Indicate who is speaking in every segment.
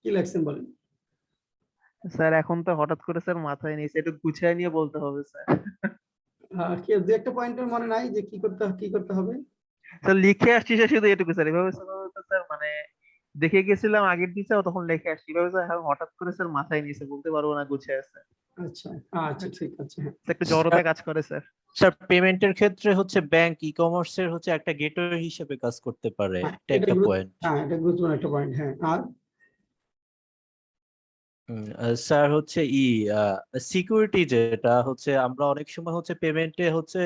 Speaker 1: কি লেখছেন বলেন।
Speaker 2: স্যার এখন তো হঠাৎ করে স্যার মাথায় নিয়েছে, একটু গুছিয়ে নিয়ে বলতে হবে স্যার।
Speaker 1: কি দু একটা পয়েন্টের মনে নাই যে কি করতে হবে?
Speaker 2: স্যার লিখে আসছি স্যার, শুধু এটুকু স্যার, এভাবে সেভাবে তো স্যার মানে দেখে গেছিলাম আগের দিন স্যার, তখন লিখে আসছি এভাবে স্যার, এখন হঠাৎ করে স্যার মাথায় নিয়েছে, বলতে পারবো না গুছিয়ে আছে।
Speaker 1: আচ্ছা আচ্ছা, ঠিক আছে, হ্যাঁ।
Speaker 2: স্যার, একটু জড়তা কাজ করে স্যার।
Speaker 3: স্যার পেমেন্টের ক্ষেত্রে হচ্ছে ব্যাংক ই কমার্সের হচ্ছে একটা গেটওয়ে হিসেবে কাজ করতে পারে,
Speaker 1: হ্যাঁ,
Speaker 3: এটা একটা পয়েন্ট।
Speaker 1: হ্যাঁ, এটা গুরুত্বপূর্ণ একটা পয়েন্ট, হ্যাঁ। আর
Speaker 3: স্যার হচ্ছে সিকিউরিটি, যেটা হচ্ছে আমরা অনেক সময় হচ্ছে পেমেন্টে হচ্ছে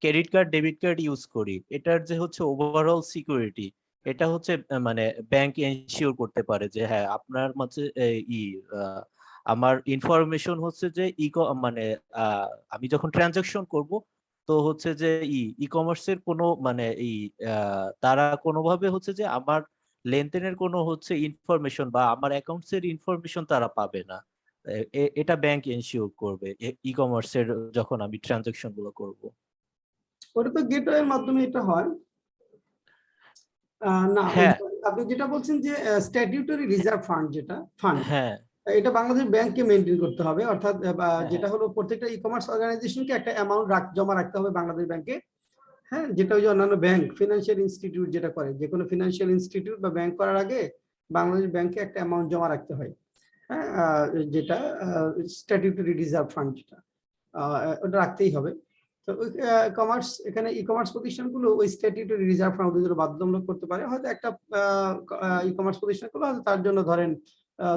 Speaker 3: credit card debit card use করি, এটার যে হচ্ছে ওভারঅল সিকিউরিটি, এটা হচ্ছে মানে ব্যাংক এনশিওর করতে পারে যে হ্যাঁ আপনার মাঝে আমার ইনফরমেশন হচ্ছে যে মানে আমি যখন ট্রানজাকশন করব, তো হচ্ছে যে ই কমার্সের কোনো মানে তারা কোনোভাবে হচ্ছে যে আমার লেনদেনের কোনো হচ্ছে ইনফরমেশন বা আমার অ্যাকাউন্টস এর ইনফরমেশন তারা পাবে না। এটা ব্যাংক এনশিওর করবে ই কমার্সের যখন আমি ট্রানজাকশন গুলো করব।
Speaker 1: ওটা তো গেটওয়ের মাধ্যমে এটা হয়। না,
Speaker 3: হ্যাঁ
Speaker 1: আপনি যেটা বলছেন যে স্ট্যাটিউটরি রিজার্ভ ফান্ড, যেটা ফান্ড,
Speaker 3: হ্যাঁ
Speaker 1: এটা বাংলাদেশ ব্যাংককে মেনটেন করতে হবে, অর্থাৎ
Speaker 3: হ্যাঁ
Speaker 1: যেটা হলো প্রত্যেকটা ই কমার্স অর্গানাইজেশনকে একটা অ্যামাউন্ট জমা রাখতে হবে বাংলাদেশ ব্যাংকে। হ্যাঁ, যেটা ওই যে অন্যান্য ব্যাংক, ফিনান্সিয়াল ইনস্টিটিউট যেটা করে, যে কোনো ফিনান্সিয়াল ইনস্টিটিউট বা ব্যাংক করার আগে বাংলাদেশ ব্যাংকে একটা অ্যামাউন্ট জমা রাখতে হয়। হ্যাঁ, যেটা স্ট্যাটিউটরি রিজার্ভ ফান্ড, যেটা ওটা রাখতেই হবে। তো ওই কমার্স, এখানে ই কমার্স প্রতিষ্ঠানগুলো ওই স্ট্যাটিউটরি রিজার্ভ ফান্ড ওদের বাধ্যতামূলক করতে পারে। হয়তো একটা ই কমার্স প্রতিষ্ঠান করলো, হয়তো তার জন্য ধরেন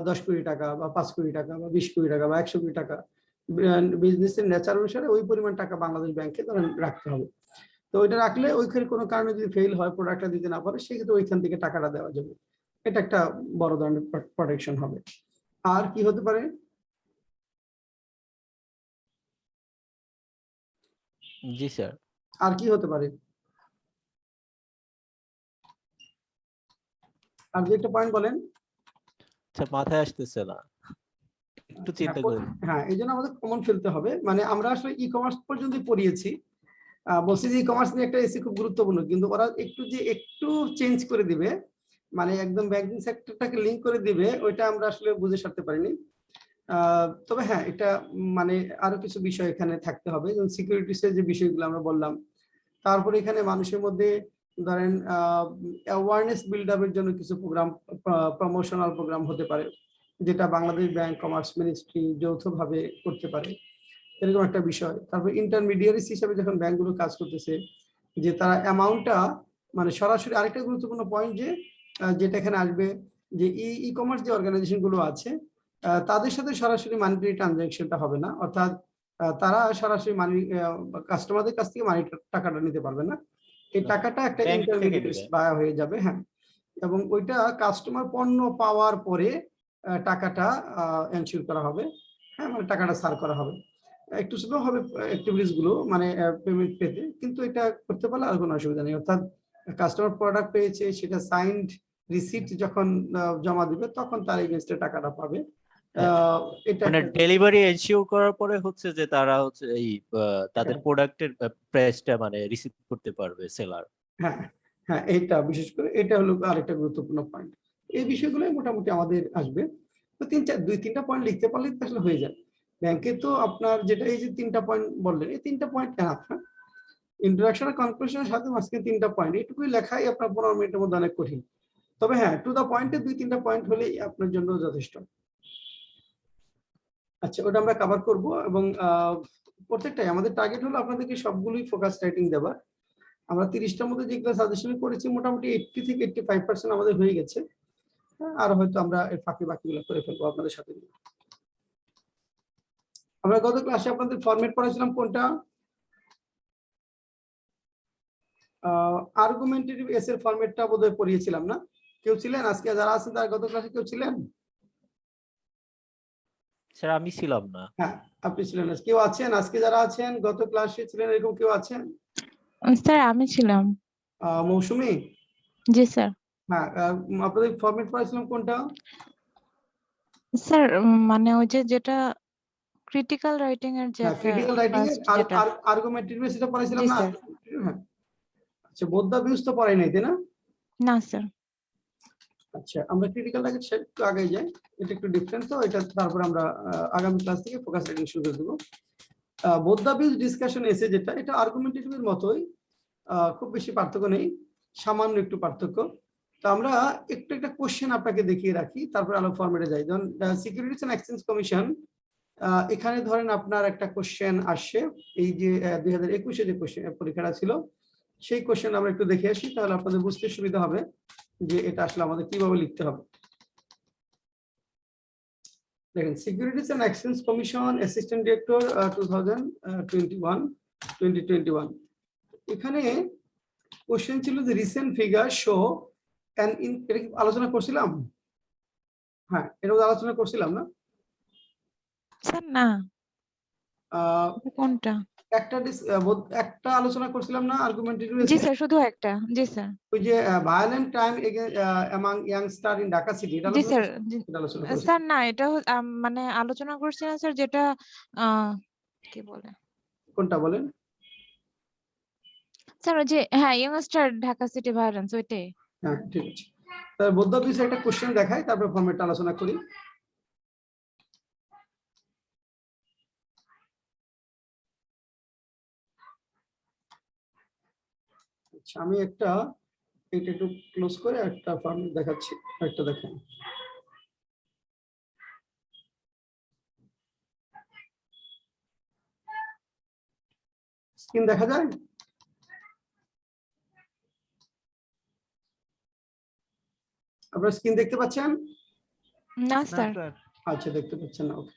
Speaker 1: 10 কোটি টাকা বা 5 কোটি টাকা বা 20 কোটি টাকা বা 100 কোটি টাকা, বিজনেসের নেচার অনুসারে ওই পরিমাণ টাকা বাংলাদেশ ব্যাংকে ধরেন রাখতে হবে। তো ওইটা রাখলে ওইখানে কোনো কারণে যদি ফেল হয়, প্রোডাক্টটা দিতে না পারে, সেক্ষেত্রে ওইখান থেকে টাকাটা দেওয়া যাবে। এটা একটা বড় ধরনের প্রোটেকশন হবে। আর কি হতে পারে?
Speaker 3: জি স্যার।
Speaker 1: আর কি হতে পারে? আর যে একটা পয়েন্ট বলেন।
Speaker 3: আচ্ছা মাথায় আসতেছে না, একটু চিন্তা করি।
Speaker 1: হ্যাঁ, এই জন্য আমাদের কমন ফেলতে হবে। মানে আমরা আসলে ই কমার্স পর্যন্ত পড়িয়েছি, বলছি যে ই কমার্স নিয়ে একটা এসি খুব গুরুত্বপূর্ণ, কিন্তু ওরা একটু চেঞ্জ করে দিবে, মানে একদম ব্যাংকিং সেক্টরটাকে লিংক করে দিবে, ওইটা আমরা আসলে বুঝে সারতে পারিনি। তবে হ্যাঁ, এটা মানে আরো কিছু বিষয় এখানে থাকতে হবে, যেমন সিকিউরিটিসের যে বিষয়গুলো আমরা বললাম। তারপরে এখানে মানুষের মধ্যে ধরেন অ্যাওয়ারনেস বিল্ড আপের জন্য কিছু প্রোগ্রাম, প্রমোশনাল প্রোগ্রাম হতে পারে, যেটা বাংলাদেশ ব্যাংক, কমার্স মিনিস্ট্রি যৌথভাবে করতে পারে, এরকম একটা বিষয়। তারপর ইন্টারমিডিয়ারিস হিসেবে যখন ব্যাংকগুলো কাজ করতেছে, যে তারা অ্যামাউন্টটা মানে সরাসরি, আরেকটা গুরুত্বপূর্ণ পয়েন্ট যে যেটা এখানে আসবে, যে ই কমার্স যে অর্গানাইজেশন গুলো আছে, তাদের সাথে সরাসরি মানিটারি ট্রানজাকশনটা হবে না, অর্থাৎ তারা সরাসরি কাস্টমারদের কাছ থেকে টাকাটা নিতে পারবে না। এই টাকাটা একটা
Speaker 3: ব্যাংক থেকে
Speaker 1: ইন্টারমিডিয়েট
Speaker 3: দিবে।
Speaker 1: হয়ে যাবে, হ্যাঁ। এবং ওইটা কাস্টমার পণ্য পাওয়ার পরে টাকাটা এনশিওর করা হবে, হ্যাঁ, মানে টাকাটা সার করা হবে। একটু স্লো হবে অ্যাক্টিভিটিস গুলো, মানে পেমেন্ট পেতে, কিন্তু এটা করতে পারলে আর কোনো অসুবিধা নেই। অর্থাৎ কাস্টমার প্রোডাক্ট পেয়েছে, সেটা সাইন্ড রিসিপ্ট যখন জমা দিবে, তখন তার এগেইনস্টে টাকাটা পাবে।
Speaker 3: হ্যাঁ,
Speaker 1: এটা
Speaker 3: মানে
Speaker 1: একটা
Speaker 3: ডেলিভারি এনশিওর করার পরে হচ্ছে যে তারা হচ্ছে তাদের
Speaker 1: হ্যাঁ,
Speaker 3: প্রোডাক্টের প্রাইসটা মানে রিসিভ করতে পারবে সেলার।
Speaker 1: হ্যাঁ, হ্যাঁ, এইটা বিশেষ করে এটা হলো আরেকটা গুরুত্বপূর্ণ পয়েন্ট। এই বিষয়গুলো মোটামুটি আমাদের আসবে। তো দুই তিনটা পয়েন্ট লিখতে পারলে তো আসলে হয়ে যায়। ব্যাংকে তো আপনার যেটা এই যে 3টা পয়েন্ট বললেন, এই 3টা পয়েন্ট এনাফ। ইন্ট্রোডাকশন আর কনক্লুশনের সাথে মাঝখানে 3টা পয়েন্ট, এটুকুই লেখাই আপনার 15 মিনিটের মধ্যে অনেক কঠিন। তবে হ্যাঁ, টু দা পয়েন্টে 2-3টা পয়েন্ট হলেই আপনার জন্য যথেষ্ট। আচ্ছা, ওটা আমরা কভার করব। এবং প্রত্যেকটাই আমাদের টার্গেট হলো আপনাদেরকে সবগুলোই ফোকাস রাইটিং দেওয়া। আমরা 30টার মধ্যে যেগুলো সাজেশন করেছি, মোটামুটি 80 থেকে 85% আমাদের হয়ে গেছে। আর হয়তো আমরা এর ফাঁকে বাকিগুলো করে ফেলবো আপনাদের সাথে। আমরা গত ক্লাসে আপনাদের ফরম্যাট পড়াছিলাম কোনটা? আর্গুমেন্টেটিভ এস এর ফরম্যাটটা বোধহয় পড়িয়েছিলাম না? কেউ ছিলেন আজকে যারা আছেন, তার গত ক্লাসে কেউ ছিলেন?
Speaker 3: স্যার আমি ছিলাম না।
Speaker 1: হ্যাঁ, আপনি ছিলেন না। কেউ আছেন আজকে যারা আছেন গত ক্লাসে ছিলেন, এরকম কেউ আছেন?
Speaker 4: স্যার আমি ছিলাম।
Speaker 1: মৌসুমী?
Speaker 4: জি স্যার।
Speaker 1: হ্যাঁ, আপনাদের ফরম্যাট পড়াছিলাম কোনটা?
Speaker 4: স্যার মানে ওই যে যেটা ক্রিটিক্যাল রাইটিং এর যে
Speaker 1: হ্যাঁ,
Speaker 4: একটা
Speaker 1: ক্রিটিক্যাল রাইটিং এর
Speaker 4: ফার্স্ট যেটা।
Speaker 1: আর্গুমেন্টেটিভ সেটা পড়াছিলাম
Speaker 4: জি
Speaker 1: না?
Speaker 4: স্যার।
Speaker 1: হ্যাঁ। আচ্ছা, বোথ দা ভিউজ তো পড়াই নাই, তাই না?
Speaker 4: না স্যার।
Speaker 1: আচ্ছা, আমরা ক্রিটিক্যালটাকে একটু আগে যাই, এটা একটু ডিফারেন্ট, তো এটা তারপর আমরা আগামী ক্লাস থেকে ফোকাস রেটিং শুরু করে দেবো। বোথ দ্য ভিউজ ডিসকাশন এসে যেটা, এটা আর্গুমেন্টেটিভের মতোই, খুব বেশি পার্থক্য নেই, সামান্য একটু পার্থক্য। তো আমরা একটু একটা কোশ্চেন আপনাকে দেখিয়ে রাখি, তারপর আলো ফরম্যাটে যাই। যেমন সিকিউরিটিজ এন্ড এক্সচেঞ্জ কমিশন, এখানে ধরেন আপনার একটা কোশ্চেন আসছে, এই যে 2021-এ যে কোশ্চেন পরীক্ষাটা ছিল, সেই কোশ্চেন আমরা একটু দেখে আসি, তাহলে আপনাদের বুঝতে সুবিধা হবে যে এটা আসলে আমাদের কিভাবে লিখতে হবে। দেখেন, securities and exchange commission assistant director 2021 এখানে কোশ্চেন ছিল যে recent figure show and in, এটা কি আলোচনা করছিলাম? হ্যাঁ, এটা আলোচনা করছিলাম না?
Speaker 4: স্যার না,
Speaker 1: আহ,
Speaker 4: এটা কোনটা?
Speaker 1: একটা আলোচনা করছিলাম না, আর্গুমেন্টেটিভ।
Speaker 4: জি স্যার, শুধু একটা। জি স্যার।
Speaker 1: ওই যে violent crime among youngster in Dhaka city, এটা
Speaker 4: জি
Speaker 1: আলোচনা
Speaker 4: স্যার।
Speaker 1: এটা আলোচনা করেছি।
Speaker 4: স্যার না, এটা মানে আলোচনা করছিলেন স্যার, যেটা কি বলে,
Speaker 1: কোনটা বলেন?
Speaker 4: স্যার ওই যে, হ্যাঁ, ইয়ংস্টার ঢাকা সিটি ভায়োলেন্স, ওইটাই।
Speaker 1: হ্যাঁ, ঠিক আছে। তাহলে বোথ অফ দিস একটা কোশ্চেন দেখাই, তারপর ফরম্যাটটা আলোচনা করি। আচ্ছা, আমি এটা একটু ক্লোজ করে একটা ফরম্যাট দেখাচ্ছি, একটা দেখেন। স্ক্রিন দেখা যায়? আপনারা স্ক্রিন দেখতে পাচ্ছেন?
Speaker 4: না
Speaker 2: না
Speaker 4: স্যার।
Speaker 2: স্যার।
Speaker 1: আচ্ছা, দেখতে পাচ্ছেন না, ওকে।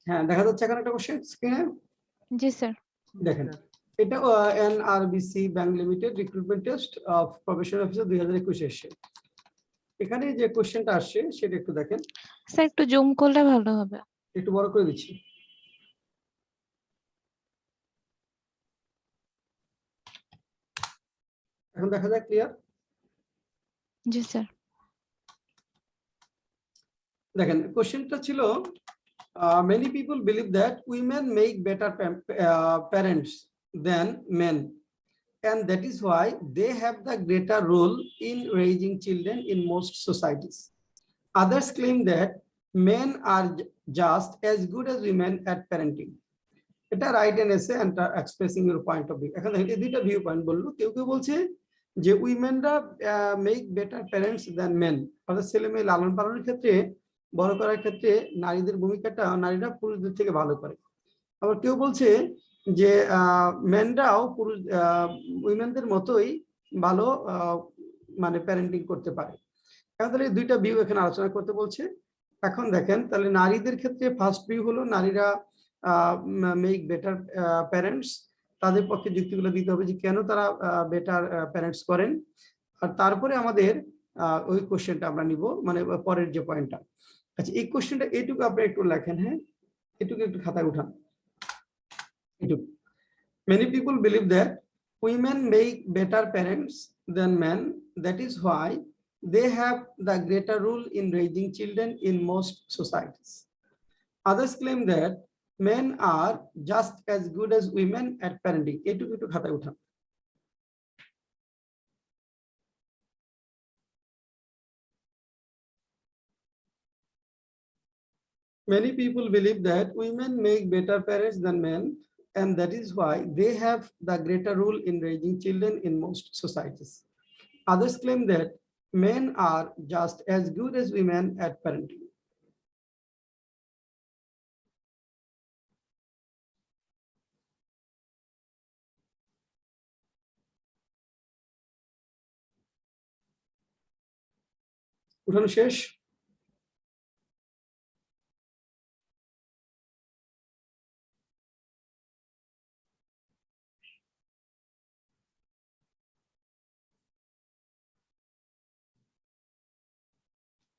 Speaker 1: হ্যাঁ, দেখা যাচ্ছে এখানে একটা কোশ্চেন স্ক্রিনে।
Speaker 4: জি স্যার।
Speaker 1: দেখেন, এটা NRBC bank limited recruitment test of professional officer 2021 এসে, এখানে যে কোশ্চেনটা আসছে সেটা একটু দেখেন।
Speaker 4: স্যার একটু জুম করলে ভালো হবে।
Speaker 1: একটু বড় করে দিচ্ছি। এখন দেখা যায় ক্লিয়ার?
Speaker 4: জি স্যার।
Speaker 1: দেখেন, কোশ্চেনটা ছিল many people believe that women make better parents than men, and that is why they have the greater role in raising children in most societies. Others claim that men are just as good as women at parenting. এটা write an essay and expressing your point of view. এখন এই দুইটা view point বললো। কেউ কেউ বলছে যে উইমেনরা make better parents than men, অর্থাৎ ছেলে মেয়ে লালন পালনের ক্ষেত্রে, বড় করার ক্ষেত্রে নারীদের ভূমিকাটা নারীরা পুরুষদের থেকে ভালো করে। আবার কেউ বলছে যে মেনরাও পুরুষ উইমেনদের মতোই ভালো মানে প্যারেন্টিং করতে পারে। এখন তাহলে এই দুইটা ভিউ এখানে আলোচনা করতে বলছে। এখন দেখেন, তাহলে নারীদের ক্ষেত্রে ফার্স্ট ভিউ হলো নারীরা মেক বেটার প্যারেন্টস, তাদের পক্ষে যুক্তিগুলো দিতে হবে যে কেন তারা বেটার প্যারেন্টস করেন। আর তারপরে আমাদের ওই কোশ্চেনটা আমরা নিব, মানে পরের যে পয়েন্টটা। আচ্ছা, এই কোশ্চেনটা এইটুকু আপনি একটু লেখেন, হ্যাঁ, এটুকু একটু খাতায় উঠান। এটুকু, many people believe that women make better parents than men. That is why they have the greater role in raising children in most societies. Others claim that men are just as good as women at parenting. এটুকু একটু খাতায় উঠান। Many people believe that women make better parents than men, and that is why they have the greater role in raising children in most societies. Others claim that men are just as good as women at parenting. উঠানো শেষ?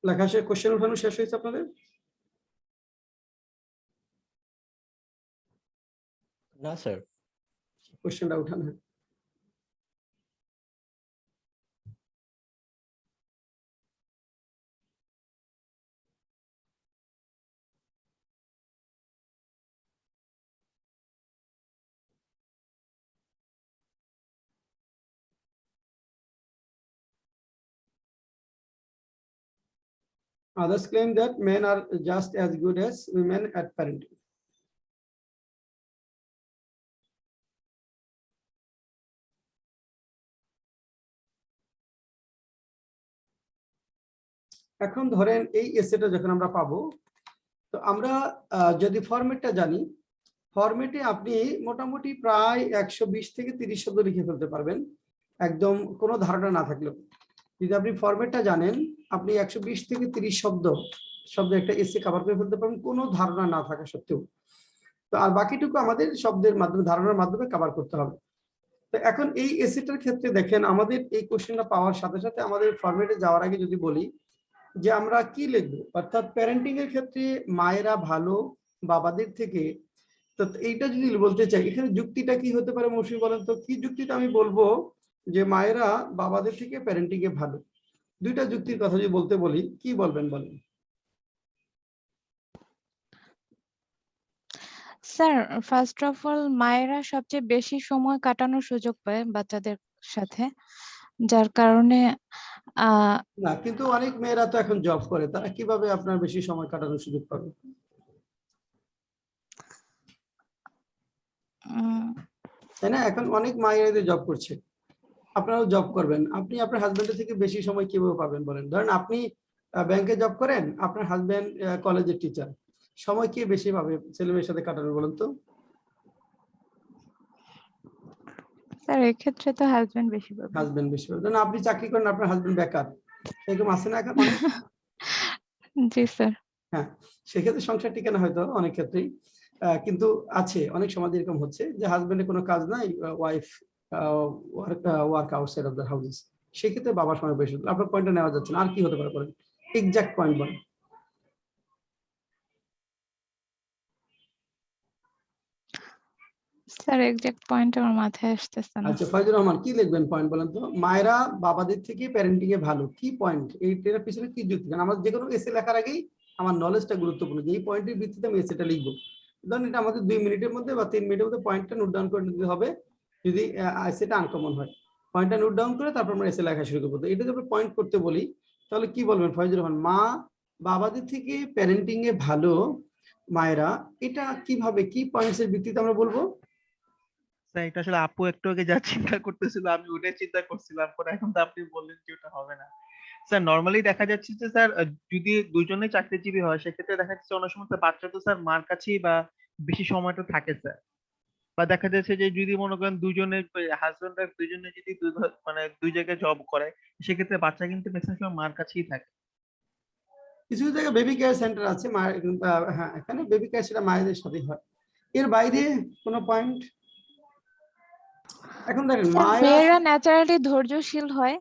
Speaker 1: লেখা শেষ, question উঠানো শেষ হয়েছে আপনাদের?
Speaker 3: না sir.
Speaker 1: কোশ্চেনটা উঠান। Others claim that men are just as good as women at parenting. এখন ধরেন এই এসেটা যখন আমরা পাবো, তো আমরা যদি ফরম্যাটটা জানি, ফরম্যাটে আপনি মোটামুটি প্রায় 120 থেকে 30 শব্দ লিখে ফেলতে পারবেন, একদম কোনো ধারণা না থাকলেও। যদি আপনি ফরম্যাটটা জানেন, আপনি 120 থেকে 30 শব্দ একটা এসে কভার করে ফেলতে পারবেন, কোনো ধারণা না থাকা সত্ত্বেও। তো আর বাকিটুকু আমাদের শব্দের মাধ্যমে, ধারণার মাধ্যমে কভার করতে হবে। তো এখন এই এসেটার ক্ষেত্রে দেখেন, আমাদের এই কোশ্চেনটা পাওয়ার সাথে সাথে আমাদের ফরম্যাটে যাওয়ার আগে যদি বলি যে আমরা কি লিখবো, অর্থাৎ প্যারেন্টিং এর ক্ষেত্রে মায়েরা ভালো বাবাদের থেকে, তো এইটা যদি বলতে চাই, এখানে যুক্তিটা কি হতে পারে মৌসুমী বলেন তো, কি যুক্তিটা আমি বলবো যে মায়েরা বাবাদের থেকে প্যারেন্টিং এ ভালো? দুইটা যুক্তির কথা যদি বলতে বলি, কি বলবেন বলেন?
Speaker 4: স্যার, ফার্স্ট অফ অল মায়েরা সবচেয়ে বেশি সময় কাটানোর সুযোগ পায় বাচ্চাদের সাথে, যার কারণে
Speaker 1: না, কিন্তু অনেক মেয়েরা তো এখন জব করে, তারা কিভাবে আপনার বেশি সময় কাটানোর সুযোগ পাবে? তাই না? এখন অনেক মায়েরা জব করছে, আপনারাও জব করবেন, আপনি আপনার হাজবেন্ডের থেকে বেশি সময় কিভাবে পাবেন বলেন? ধরেন আপনি ব্যাংকে জব করেন, আপনার হাজবেন্ড কলেজের টিচার, সময় কি বেশি পাবে ছেলে মেয়ের সাথে কাটানো বলেন তো?
Speaker 4: স্যার এক্ষেত্রে তো হাজবেন্ড বেশি পাবে।
Speaker 1: হাজবেন্ড বেশি পাবে। ধরেন আপনি চাকরি করেন, আপনার হাজবেন্ড বেকার, এরকম আছে না এখন অনেক?
Speaker 4: জি স্যার।
Speaker 1: হ্যাঁ, সেক্ষেত্রে সংসার টিকে না হয়তো অনেক ক্ষেত্রেই, কিন্তু আছে অনেক সমাজ এরকম হচ্ছে যে হাজবেন্ডের কোনো কাজ নাই, wife work outside of the houses, সেক্ষেত্রে বাবার সময় বেশি। আপনার পয়েন্টটা নেওয়া যাচ্ছে না, আর কি হতে পারে বলেন, এক্সাক্ট পয়েন্ট বলেন।
Speaker 4: স্যার এক্সাক্ট পয়েন্ট আমার মাথায় আসতেছে না।
Speaker 1: আচ্ছা ফয়জুর রহমান, কি লিখবেন পয়েন্ট বলেন তো? মায়েরা বাবাদের থেকে প্যারেন্টিং এ ভালো, কি পয়েন্ট? এইটার পিছনে কি যুক্তি? কারণ আমার যে কোনো এসে লেখার আগেই আমার নলেজটা গুরুত্বপূর্ণ, যে এই পয়েন্টের ভিত্তিতে আমি এসেটা লিখবো। ধরুন এটা আমাদের 2 মিনিটের মধ্যে বা 3 মিনিটের মধ্যে পয়েন্টটা নোট ডাউন করে নিতে হবে, যদি এসেটা আনকমন হয়। পয়েন্টটা নোট ডাউন করে তারপর আমরা এসে লেখা শুরু করবো। তো এটা যদি পয়েন্ট করতে বলি, তাহলে কি বলবেন ফয়জুর রহমান? মা বাবাদের থেকে প্যারেন্টিং এ ভালো মায়েরা, এটা কিভাবে, কি পয়েন্টসের ভিত্তিতে আমরা বলবো?
Speaker 2: স্যার এটা আসলে আপু একটু আগে যা চিন্তা করতেছিল আমি ওটাই চিন্তা করছিলাম, পরে এখন তো আপনি বললেন যে ওটা হবে না। স্যার নর্মালি দেখা যাচ্ছে যে স্যার যদি দুজনেই চাকরিজীবী হয় সেক্ষেত্রে দেখা যাচ্ছে অনেক সময় বাচ্চা তো স্যার মার কাছেই বা বেশি সময়টা থাকে স্যার। বা দেখা যাচ্ছে যে যদি মনে করেন দুজনে হাজবেন্ড ওয়াইফ দুজনে যদি মানে দুই জায়গায় জব করে, সেক্ষেত্রে বাচ্চা কিন্তু ম্যাক্সিমাম সময় মার কাছেই থাকে।
Speaker 1: কিছু জায়গায় বেবি কেয়ার সেন্টার আছে, মায়ের, হ্যাঁ এখানে বেবি কেয়ার সেটা মায়েদের সাথেই হয়। এর বাইরে কোনো পয়েন্ট? এখন দেখেন
Speaker 4: স্যার
Speaker 1: মায়েরা,
Speaker 4: মেয়েরা ন্যাচারালি ধৈর্যশীল হয়,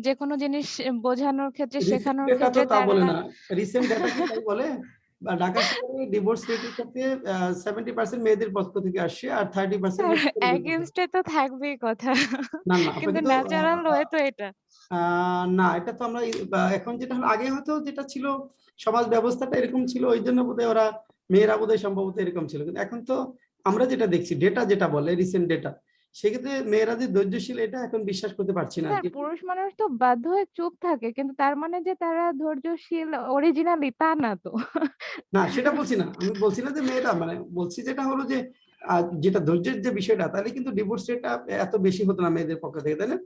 Speaker 4: যে কোনো জিনিস বোঝানোর ক্ষেত্রে,
Speaker 1: রিসেন্ট
Speaker 4: শেখানোর
Speaker 1: ডেটা তো
Speaker 4: ক্ষেত্রে
Speaker 1: তা বলে
Speaker 4: তারা
Speaker 1: না, রিসেন্ট ডেটা কি তাই বলে? বা ঢাকা শহরে ডিভোর্স রেটের ক্ষেত্রে 70% মেয়েদের পক্ষ থেকে আসছে আর 30% হচ্ছে ছেলেদের পক্ষ থেকে।
Speaker 4: এগেইনস্টে তো থাকবেই কথা,
Speaker 1: না না, আপনি
Speaker 4: কিন্তু
Speaker 1: তো
Speaker 4: ন্যাচারাল ওয়ে তো এটা।
Speaker 1: না, এটা তো আমরা এখন যেটা হলো, আগে হয়তো যেটা ছিল সমাজ ব্যবস্থাটা এরকম ছিল, ওই জন্য বোধহয় ওরা মেয়েরা বোধহয় সম্ভবত এরকম ছিল, কিন্তু এখন তো আমরা যেটা দেখছি, ডেটা যেটা বলে রিসেন্ট ডেটা, সেক্ষেত্রে মেয়েরা যে ধৈর্যশীল এটা এখন বিশ্বাস করতে পারছি না আর
Speaker 4: স্যার
Speaker 1: কি।
Speaker 4: পুরুষ মানুষ তো বাধ্য হয়ে চুপ থাকে, কিন্তু তার মানে যে তারা ধৈর্যশীল অরিজিনালি তা না তো।
Speaker 1: না সেটা বলছি না, আমি বলছি না যে মেয়েরা, মানে বলছি যেটা হলো যে যেটা ধৈর্যের যে বিষয়টা, তাহলে কিন্তু ডিভোর্স রেটটা এত বেশি হতো না মেয়েদের পক্ষ থেকে, তাই না?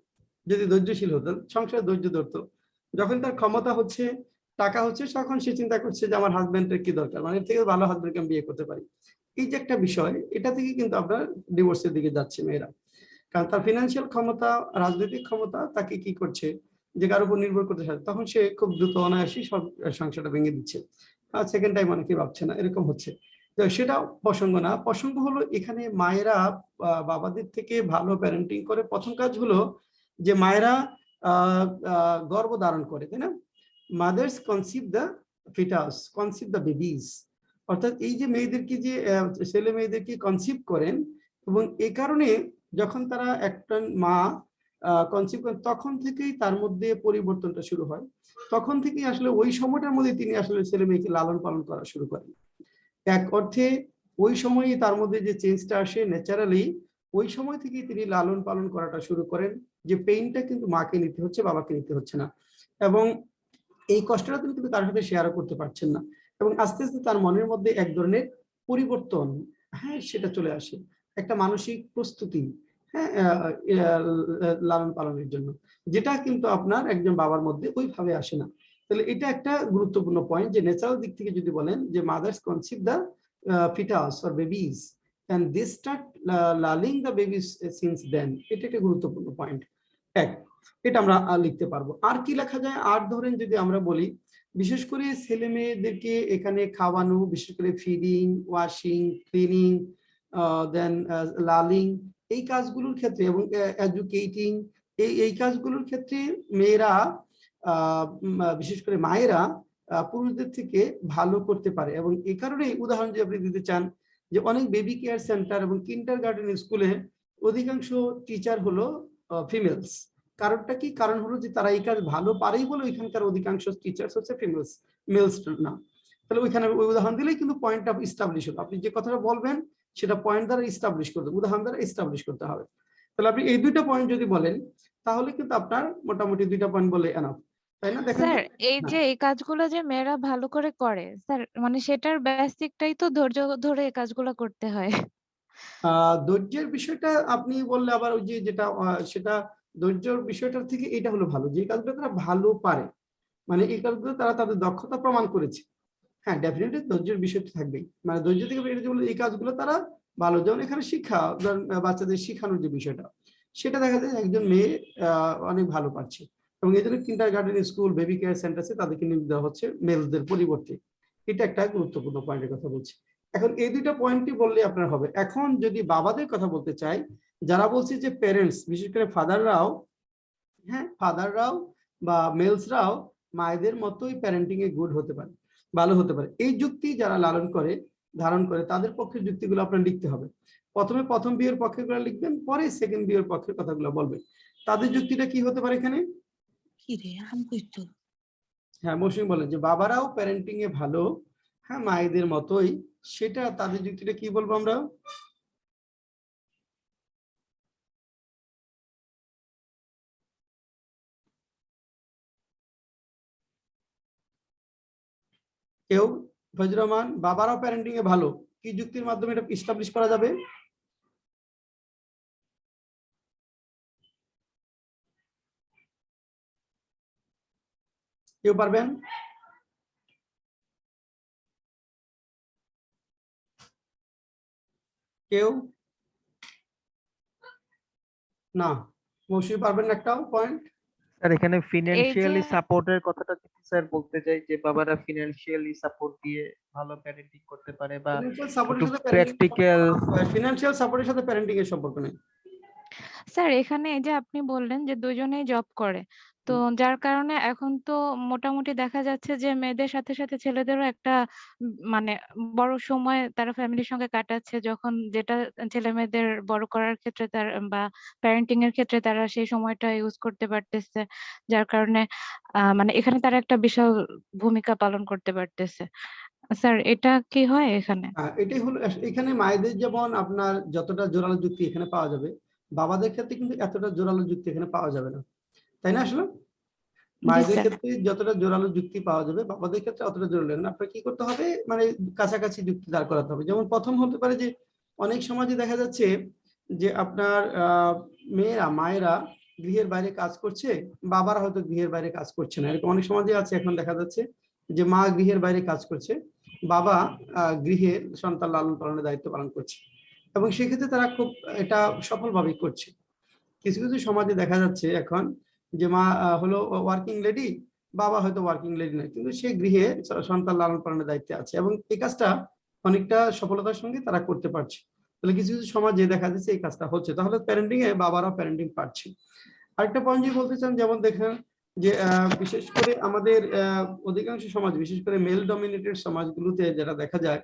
Speaker 1: যদি ধৈর্যশীল হতো, সংসারে ধৈর্য ধরতো, যখন তার ক্ষমতা হচ্ছে, টাকা হচ্ছে, তখন সে চিন্তা করছে যে আমার হাজবেন্ডের কি দরকার, মানে এর থেকে ভালো হাজবেন্ডকে আমি বিয়ে করতে পারি। এই যে একটা বিষয়, এটা থেকে কিন্তু আপনার ডিভোর্সের দিকে যাচ্ছে মেয়েরা, কারণ তার ফিনান্সিয়াল ক্ষমতা, রাজনৈতিক ক্ষমতা তাকে কি করছে, যে কারোর উপর নির্ভর করতে চায়, তখন সে খুব দ্রুত অনায়াসই সব সংসারটা ভেঙে দিচ্ছে। আর সেকেন্ড টাইম অনেকে ভাবছে না, এরকম হচ্ছে। তো সেটা প্রসঙ্গ না, প্রসঙ্গ হলো এখানে মায়েরা বাবাদের থেকে ভালো প্যারেন্টিং করে। প্রথম কাজ হলো যে মায়েরা গর্ভ ধারণ করে, তাই না? Mothers conceive the foetus, conceive the babies. অর্থাৎ এই যে মেয়েদেরকে যে ছেলে মেয়েদেরকে কনসিভ করেন, এবং এই কারণে যখন তারা একটা মা কনসিভ করেন তখন থেকেই তার মধ্যে পরিবর্তনটা শুরু হয়। তখন থেকেই আসলে ওই সময়টার মধ্যে তিনি আসলে ছেলে মেয়েকে লালন পালন করা শুরু করেন। এক অর্থে ওই সময়ই তার মধ্যে যে চেঞ্জটা আসে ন্যাচারালি, ওই সময় থেকেই তিনি লালন পালন করাটা শুরু করেন, যে পেইনটা কিন্তু মাকে নিতে হচ্ছে, বাবাকে নিতে হচ্ছে না, এবং এই কষ্টটা তিনি কিন্তু তার সাথে শেয়ারও করতে পারছেন না, এবং আস্তে আস্তে তার মনের মধ্যে এক ধরনের পরিবর্তন, হ্যাঁ, সেটা চলে আসে, একটা মানসিক প্রস্তুতি, হ্যাঁ, লালন পালনের জন্য, যেটা কিন্তু আপনার একজন বাবার মধ্যে ওইভাবে আসে না। তাহলে এটা একটা গুরুত্বপূর্ণ পয়েন্ট, যে ন্যাচারাল দিক থেকে যদি বলেন যে mother's conceive the fetus or babies and they start lulling the babies since then, এটা একটা গুরুত্বপূর্ণ পয়েন্ট। এক, এটা আমরা লিখতে পারবো। আর কি লেখা যায়? আর ধরেন যদি আমরা বলি, বিশেষ করে ছেলে মেয়েদেরকে এখানে খাওয়ানো, বিশেষ করে ফিডিং, ওয়াশিং, ক্লিনিং, দেন লালিং, এই কাজগুলোর ক্ষেত্রে, এবং এডুকেটিং, এই কাজগুলোর ক্ষেত্রে মেয়েরা বিশেষ করে মায়েরা পুরুষদের থেকে ভালো করতে পারে। এবং এই কারণেই উদাহরণ যদি আপনি দিতে চান, যে অনেক বেবি কেয়ার সেন্টার এবং কিন্ডারগার্টেন স্কুলে অধিকাংশ টিচার হলো ফিমেলস। কারণটা কি? কারণ হলো যে তারা এই কাজ ভালো পারেই বলে ওইখানকার অধিকাংশ টিচার্স হচ্ছে ফিমেলস, মেলস না। তাহলে ওইখানে ওই উদাহরণ দিলেই কিন্তু পয়েন্টটা ইস্টাবলিশ হলো। আপনি যে কথাটা বলবেন সেটা পয়েন্ট দ্বারা ইস্টাবলিশ করতে, উদাহরণ দ্বারা ইস্টাবলিশ করতে হবে। তাহলে আপনি এই দুইটা পয়েন্ট যদি বলেন তাহলে কিন্তু আপনার মোটামুটি দুইটা পয়েন্ট বলে এনাফ, তাই না? দেখেন
Speaker 4: স্যার এই যে এই কাজগুলো যে মেয়েরা ভালো করে করে স্যার, মানে সেটার বেসিকটাই তো ধৈর্য ধরে এই কাজগুলো করতে হয়।
Speaker 1: ধৈর্যের বিষয়টা আপনি বললে আবার ওই যে যেটা সেটা ধৈর্যের বিষয়টার থেকে এটা হলো ভালো, যে কাজগুলো তারা ভালো পারে, মানে এই কাজগুলো তারা তাদের দক্ষতা প্রমাণ করেছে। হ্যাঁ, ডেফিনেটলি ধৈর্যের বিষয়টা থাকবেই, মানে ধৈর্য থেকে বেরিয়ে বলে এই কাজগুলো তারা ভালো। যেমন এখানে শিক্ষা, বাচ্চাদের শিখানোর যে বিষয়টা, সেটা দেখা যায় একজন মেয়ে অনেক ভালো পারছে, এবং এই জন্য কিন্ডারগার্টেন স্কুল, বেবি কেয়ার সেন্টারে তাদেরকে নিয়োগ দেওয়া হচ্ছে মেলদের পরিবর্তে। এটা একটা গুরুত্বপূর্ণ পয়েন্টের কথা বলছি। এখন এই দুইটা পয়েন্টই বললে আপনার হবে। এখন যদি বাবাদের কথা বলতে চাই, যারা বলছে যে প্যারেন্টস, বিশেষ করে ফাদাররাও, হ্যাঁ, ফাদাররাও বা মেলসরাও মায়েদের মতোই প্যারেন্টিং এ গুড হতে পারে, ভালো হতে পারে, এই যুক্তি যারা লালন করে, ধারণ করে, তাদের পক্ষে যুক্তিগুলো আপনার লিখতে হবে। প্রথমে প্রথম বিয়ের পক্ষের গুলো লিখবেন, পরে সেকেন্ড বিয়ের পক্ষের কথাগুলো বলবেন। তাদের যুক্তিটা কি হতে পারে এখানে? হ্যাঁ, মৌসুমী বলেন যে বাবারাও প্যারেন্টিং এ ভালো, হ্যাঁ, মায়েদের মতোই, সেটা তাদের যুক্তিটা কি বলবো আমরা? কেউ? ফজলুর রহমান, বাবারাও প্যারেন্টিং এ ভালো, কি যুক্তির মাধ্যমে এটা এস্টাবলিশ করা যাবে? কেউ পারবেন? কেউ না? মৌসুমী পারবেন না একটাও পয়েন্ট?
Speaker 2: স্যার এখানে
Speaker 4: এই যে
Speaker 2: ফিনান্সিয়ালি সাপোর্টের কথাটা যদি স্যার বলতে চাই, যে বাবারা ফিনান্সিয়ালি সাপোর্ট দিয়ে ভালো প্যারেন্টিং করতে পারে, বা
Speaker 1: ফিনান্সিয়াল সাপোর্টের
Speaker 2: একটু
Speaker 1: সাথে
Speaker 2: প্র্যাকটিক্যাল।
Speaker 1: ফিনান্সিয়াল সাপোর্টের সাথে প্যারেন্টিং এর সম্পর্ক নেই।
Speaker 4: স্যার এখানে এই যে আপনি বললেন যে দুজনেই জব করে, তো যার কারণে এখন তো মোটামুটি দেখা যাচ্ছে যে মেয়েদের সাথে সাথে ছেলেদেরও একটা মানে বড় সময় তারা ফ্যামিলির সঙ্গে কাটাচ্ছে, যখন যেটা ছেলে মেয়েদের বড় করার ক্ষেত্রে তার বা প্যারেন্টিং এর ক্ষেত্রে তারা সেই সময়টা ইউজ করতে পারতেছে, যার কারণে মানে এখানে তারা একটা বিশাল ভূমিকা পালন করতে পারতেছে। স্যার এটা কি হয় এখানে?
Speaker 1: এটাই হলো এখানে মায়েদের যেমন আপনার যতটা জোরালো যুক্তি এখানে পাওয়া যাবে, বাবাদের ক্ষেত্রে কিন্তু এতটা জোরালো যুক্তি এখানে পাওয়া যাবে না, তাই না? আসলে
Speaker 4: জি
Speaker 1: মায়েদের
Speaker 4: স্যার।
Speaker 1: ক্ষেত্রে যতটা জোরালো যুক্তি পাওয়া যাবে, বাবাদের ক্ষেত্রে অতটা জোরালো না। আপনার কি করতে হবে, মানে কাছাকাছি যুক্তি দাঁড় করাতে হবে। যেমন প্রথম হতে পারে যে অনেক সমাজে দেখা যাচ্ছে যে আপনার মেয়েরা, মায়েরা গৃহের বাইরে কাজ করছে, বাবারা হয়তো গৃহের বাইরে কাজ করছে না, এরকম অনেক সমাজে আছে। এখন দেখা যাচ্ছে যে মা গৃহের বাইরে কাজ করছে, বাবা গৃহে সন্তান লালন পালনের দায়িত্ব পালন করছে, এবং সেক্ষেত্রে তারা খুব এটা সফলভাবে করছে। কিছু কিছু সমাজে দেখা যাচ্ছে এখন যে মা হলো ওয়ার্কিং লেডি, বাবা হয়তো ওয়ার্কিং লেডি নয়, কিন্তু সে গৃহে সন্তান লালন পালনের দায়িত্বে আছে, এবং এই কাজটা অনেকটা সফলতার সঙ্গে তারা করতে পারছে। তাহলে কিছু কিছু সমাজে দেখা যাচ্ছে এই কাজটা হচ্ছে, তাহলে প্যারেন্টিং এ বাবারাও প্যারেন্টিং পারছে। আরেকটা পয়েন্ট যে বলতে চান, যেমন দেখেন যে বিশেষ করে আমাদের অধিকাংশ সমাজ, বিশেষ করে মেল ডমিনেটেড সমাজগুলোতে যেটা দেখা যায়,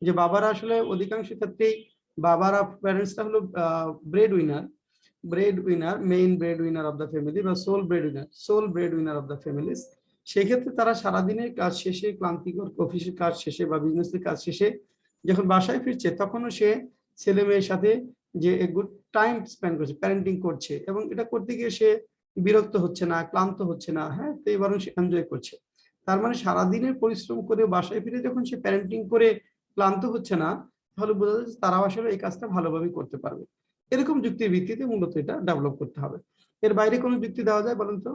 Speaker 1: যে বাবারা আসলে অধিকাংশ ক্ষেত্রেই বাবারা প্যারেন্টসরা হলো main breadwinner of the family বা sole breadwinner of the families. সেক্ষেত্রে তারা সারাদিনের কাজ শেষে, ক্লান্তিকর অফিসের কাজ শেষে বা বিজনেসের কাজ শেষে যখন বাসায় ফিরছে, তখনও সে ছেলে মেয়ের সাথে যে গুড টাইম স্পেন্ড করছে, প্যারেন্টিং করছে, এবং এটা করতে গিয়ে সে বিরক্ত হচ্ছে না, ক্লান্ত হচ্ছে না, হ্যাঁ, তো বরং সে এনজয় করছে। তার মানে সারাদিনের পরিশ্রম করে বাসায় ফিরে যখন সে প্যারেন্টিং করে ক্লান্ত হচ্ছে না, তাহলে বোঝা যাচ্ছে তারাও আসলে এই কাজটা ভালোভাবে করতে পারবে। এরকম যুক্তির ভিত্তিতে মূলত এটা ডেভেলপ করতে হবে। এর বাইরে কোনো যুক্তি দেওয়া যায় বলেন তো?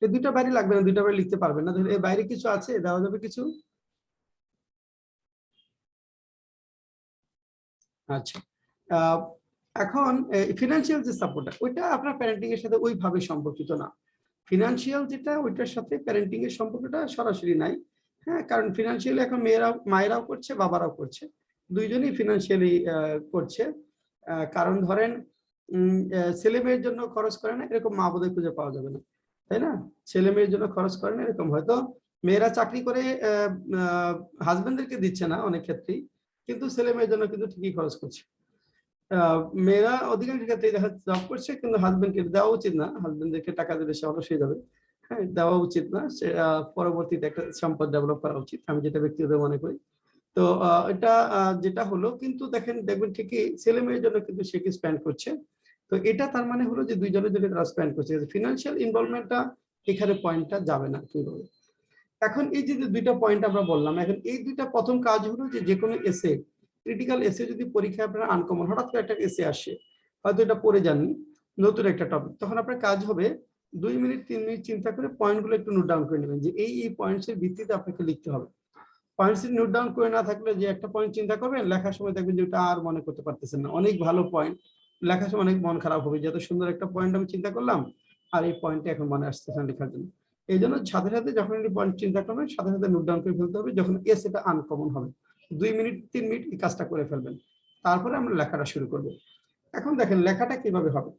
Speaker 1: এই দুইটা বাইরে লাগবে না, দুইটা বাইরে লিখতে পারবেন না, এর বাইরে কিছু আছে দেওয়া যাবে কিছু? আচ্ছা, এখন ফিনান্সিয়াল যে সাপোর্টটা, ওইটা আপনার প্যারেন্টিং এর সাথে ওইভাবে সম্পর্কিত না। ফিনান্সিয়াল যেটা, ওইটার সাথে প্যারেন্টিং এর সম্পর্কটা সরাসরি নাই। হ্যাঁ, কারণ ফিনান্সিয়ালি এখন মায়েরাও করছে, বাবারাও করছে, দুইজনই ফিনান্সিয়ালি করছে। কারণ ধরেন ছেলে মেয়ের জন্য খরচ করে না এরকম মা বোধহয় খুঁজে পাওয়া যাবে না, তাই না? ছেলে মেয়ের জন্য খরচ করে না এরকম, হয়তো মেয়েরা চাকরি করে হাজবেন্ডদেরকে দিচ্ছে না অনেক ক্ষেত্রেই, কিন্তু ছেলে মেয়ের জন্য কিন্তু ঠিকই খরচ করছে। মেয়েরা অধিকাংশ ক্ষেত্রে দেখা জব করছে, কিন্তু হাজবেন্ডকে দেওয়া উচিত না, হাজবেন্ডদেরকে টাকা দিলে সে অলস হয়ে যাবে। হ্যাঁ, দেওয়া উচিত না, সে পরবর্তীতে একটা সম্পদ ডেভেলপ করা উচিত, আমি যেটা ব্যক্তিগত মনে করি। তো এটা যেটা হলো, কিন্তু দেখবেন ঠিকই ছেলে মেয়ের জন্য কিন্তু সে কি স্পেন্ড করছে। তো এটা তার মানে হলো যে দুইজনের জন্য তারা স্পেন্ড করছে, ফিনান্সিয়াল ইনভলভমেন্টটা এখানে পয়েন্টটা যাবে না কিভাবে। এখন এই যে দুইটা পয়েন্ট আমরা বললাম, এখন এই দুইটা প্রথম কাজ হলো যে কোনো এসে, ক্রিটিক্যাল এসে যদি পরীক্ষায় আপনার আনকমন হঠাৎ করে একটা এসে আসে, হয়তো এটা পড়ে যাননি, নতুন একটা টপিক, তখন আপনার কাজ হবে 2 মিনিট 3 মিনিট চিন্তা করে পয়েন্টগুলো একটু নোট ডাউন করে নেবেন, যে এই পয়েন্টস এর ভিত্তিতে আপনাকে লিখতে হবে। পয়েন্টস নোট ডাউন করে না থাকলে যে একটা পয়েন্ট চিন্তা করবেন, লেখার সময় দেখবেন যে ওটা আর মনে করতে পারতেছেন না, অনেক ভালো পয়েন্ট, লেখার সময় অনেক মন খারাপ হবে যে এত সুন্দর একটা পয়েন্ট আমি চিন্তা করলাম আর এই পয়েন্টটা এখন মনে আসতেছে না লেখার জন্য। এই জন্য সাথে সাথে যখন পয়েন্ট চিন্তা করবেন, সাথে সাথে নোট ডাউন করে ফেলতে হবে, যখন এস এটা আনকমন হবে 2 মিনিট 3 মিনিট এই কাজটা করে ফেলবেন, তারপরে আমরা লেখাটা শুরু করব। এখন দেখেন লেখাটা কিভাবে হবে।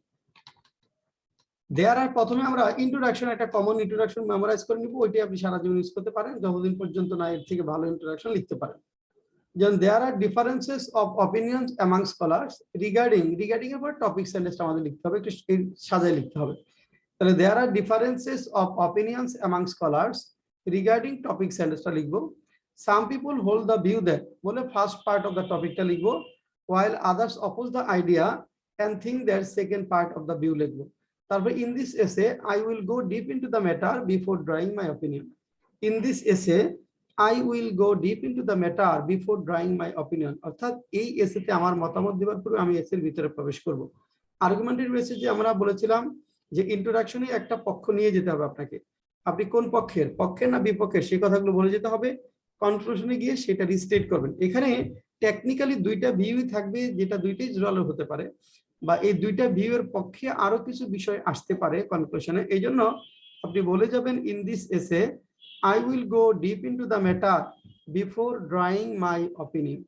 Speaker 1: দেয়ার আর প্রথমে আমরা ইন্ট্রোডাকশন, একটা কমন ইন্ট্রোডাকশন মেমোরাইজ করে নিব, ওইটাই আপনি সারা জীবন ইউজ করতে পারেন, যতদিন পর্যন্ত না এর থেকে ভালো ইন্ট্রোডাকশন লিখতে পারেন। যেমন there are differences of opinions among scholars regarding এর পর টপিক সেন্টেন্সটা আমাদের লিখতে হবে, একটু সাজায় লিখতে হবে। তাহলে there are differences of opinions among scholars regarding topic সেন্টেন্সটা লিখবো। Some people hold the view that, বলে ফার্স্ট পার্ট অফ দ্য টপিকটা লিখবো, while others oppose the idea and think that second part of the view লিখবো। তারপর in this essay I will go deep into the matter before drawing my opinion. In this essay I will go deep into the matter before drawing my opinion, অর্থাৎ এই এসেতে আমার মতামত দেওয়ার পরে আমি এসের ভিতরে প্রবেশ করব। আর্গুমেন্টের বেসিসে যে আমরা বলেছিলাম যে ইন্ট্রোডাকশনে একটা পক্ষ নিয়ে যেতে হবে আপনাকে, আপনি কোন পক্ষের না বিপক্ষের সেই কথাগুলো বলে যেতে হবে, কনক্লুশনে গিয়ে সেটা রিস্টেট করবেন। এখানে টেকনিক্যালি দুইটা ভিউই থাকবে, যেটা দুইটাই জোরালো হতে পারে, বা এই দুইটা ভিউ এর পক্ষে আরো কিছু বিষয় আসতে পারে কনক্লুশনে। এই জন্য আপনি বলে যাবেন ইন দিস এসে I will go deep into the matter before drawing my opinion.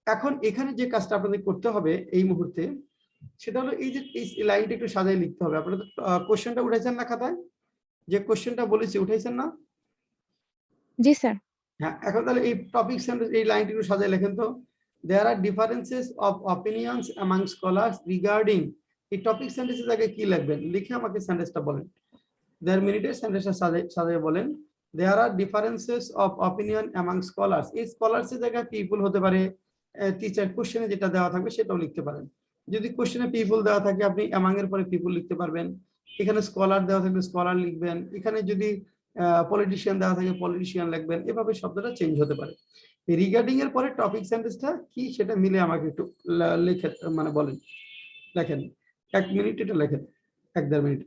Speaker 1: এখন এখানে যে কাজটা আপনাদের করতে হবে এই মুহূর্তে, সেটা হলো এই যে এই লাইনটা একটু সাজায় লিখতে হবে। আপনারা কোশ্চেনটা উঠাইছেন না খাতায়? যে কোশ্চেনটা বলেছি উঠাইছেন না?
Speaker 4: জি স্যার।
Speaker 1: হ্যাঁ, এখন তাহলে এই টপিক সেন্টেন্স এই লাইনটা একটু সাজায় লেখেন তো। There are differences of opinions among scholars regarding, এই টপিক সেন্টেন্সের জায়গায় কি লিখবেন, লিখে আমাকে সেন্টেন্সটা বলেন। দেড় মিনিটের সেন্টেন্সটা সাজায় বলেন। There are differences of opinion among scholars, এই স্কলার্স এর জায়গায় পিপল হতে পারে, টিচার কোশ্চেনে যেটা দেওয়া থাকবে সেটাও লিখতে পারেন। যদি কোশ্চেনে পিপল দেওয়া থাকে আপনি অ্যামাং এর পরে পিপল লিখতে পারবেন, এখানে স্কলার দেওয়া থাকলে স্কলার লিখবেন, এখানে যদি পলিটিশিয়ান দেওয়া থাকে পলিটিশিয়ান লিখবেন, এভাবে শব্দটা চেঞ্জ হতে পারে। রিগার্ডিং এর পরে টপিক সেন্টেন্সটা কি সেটা মিলে আমাকে একটু লিখে মানে বলেন, লেখেন 1 মিনিট, এটা লেখেন 1-1.5 মিনিট।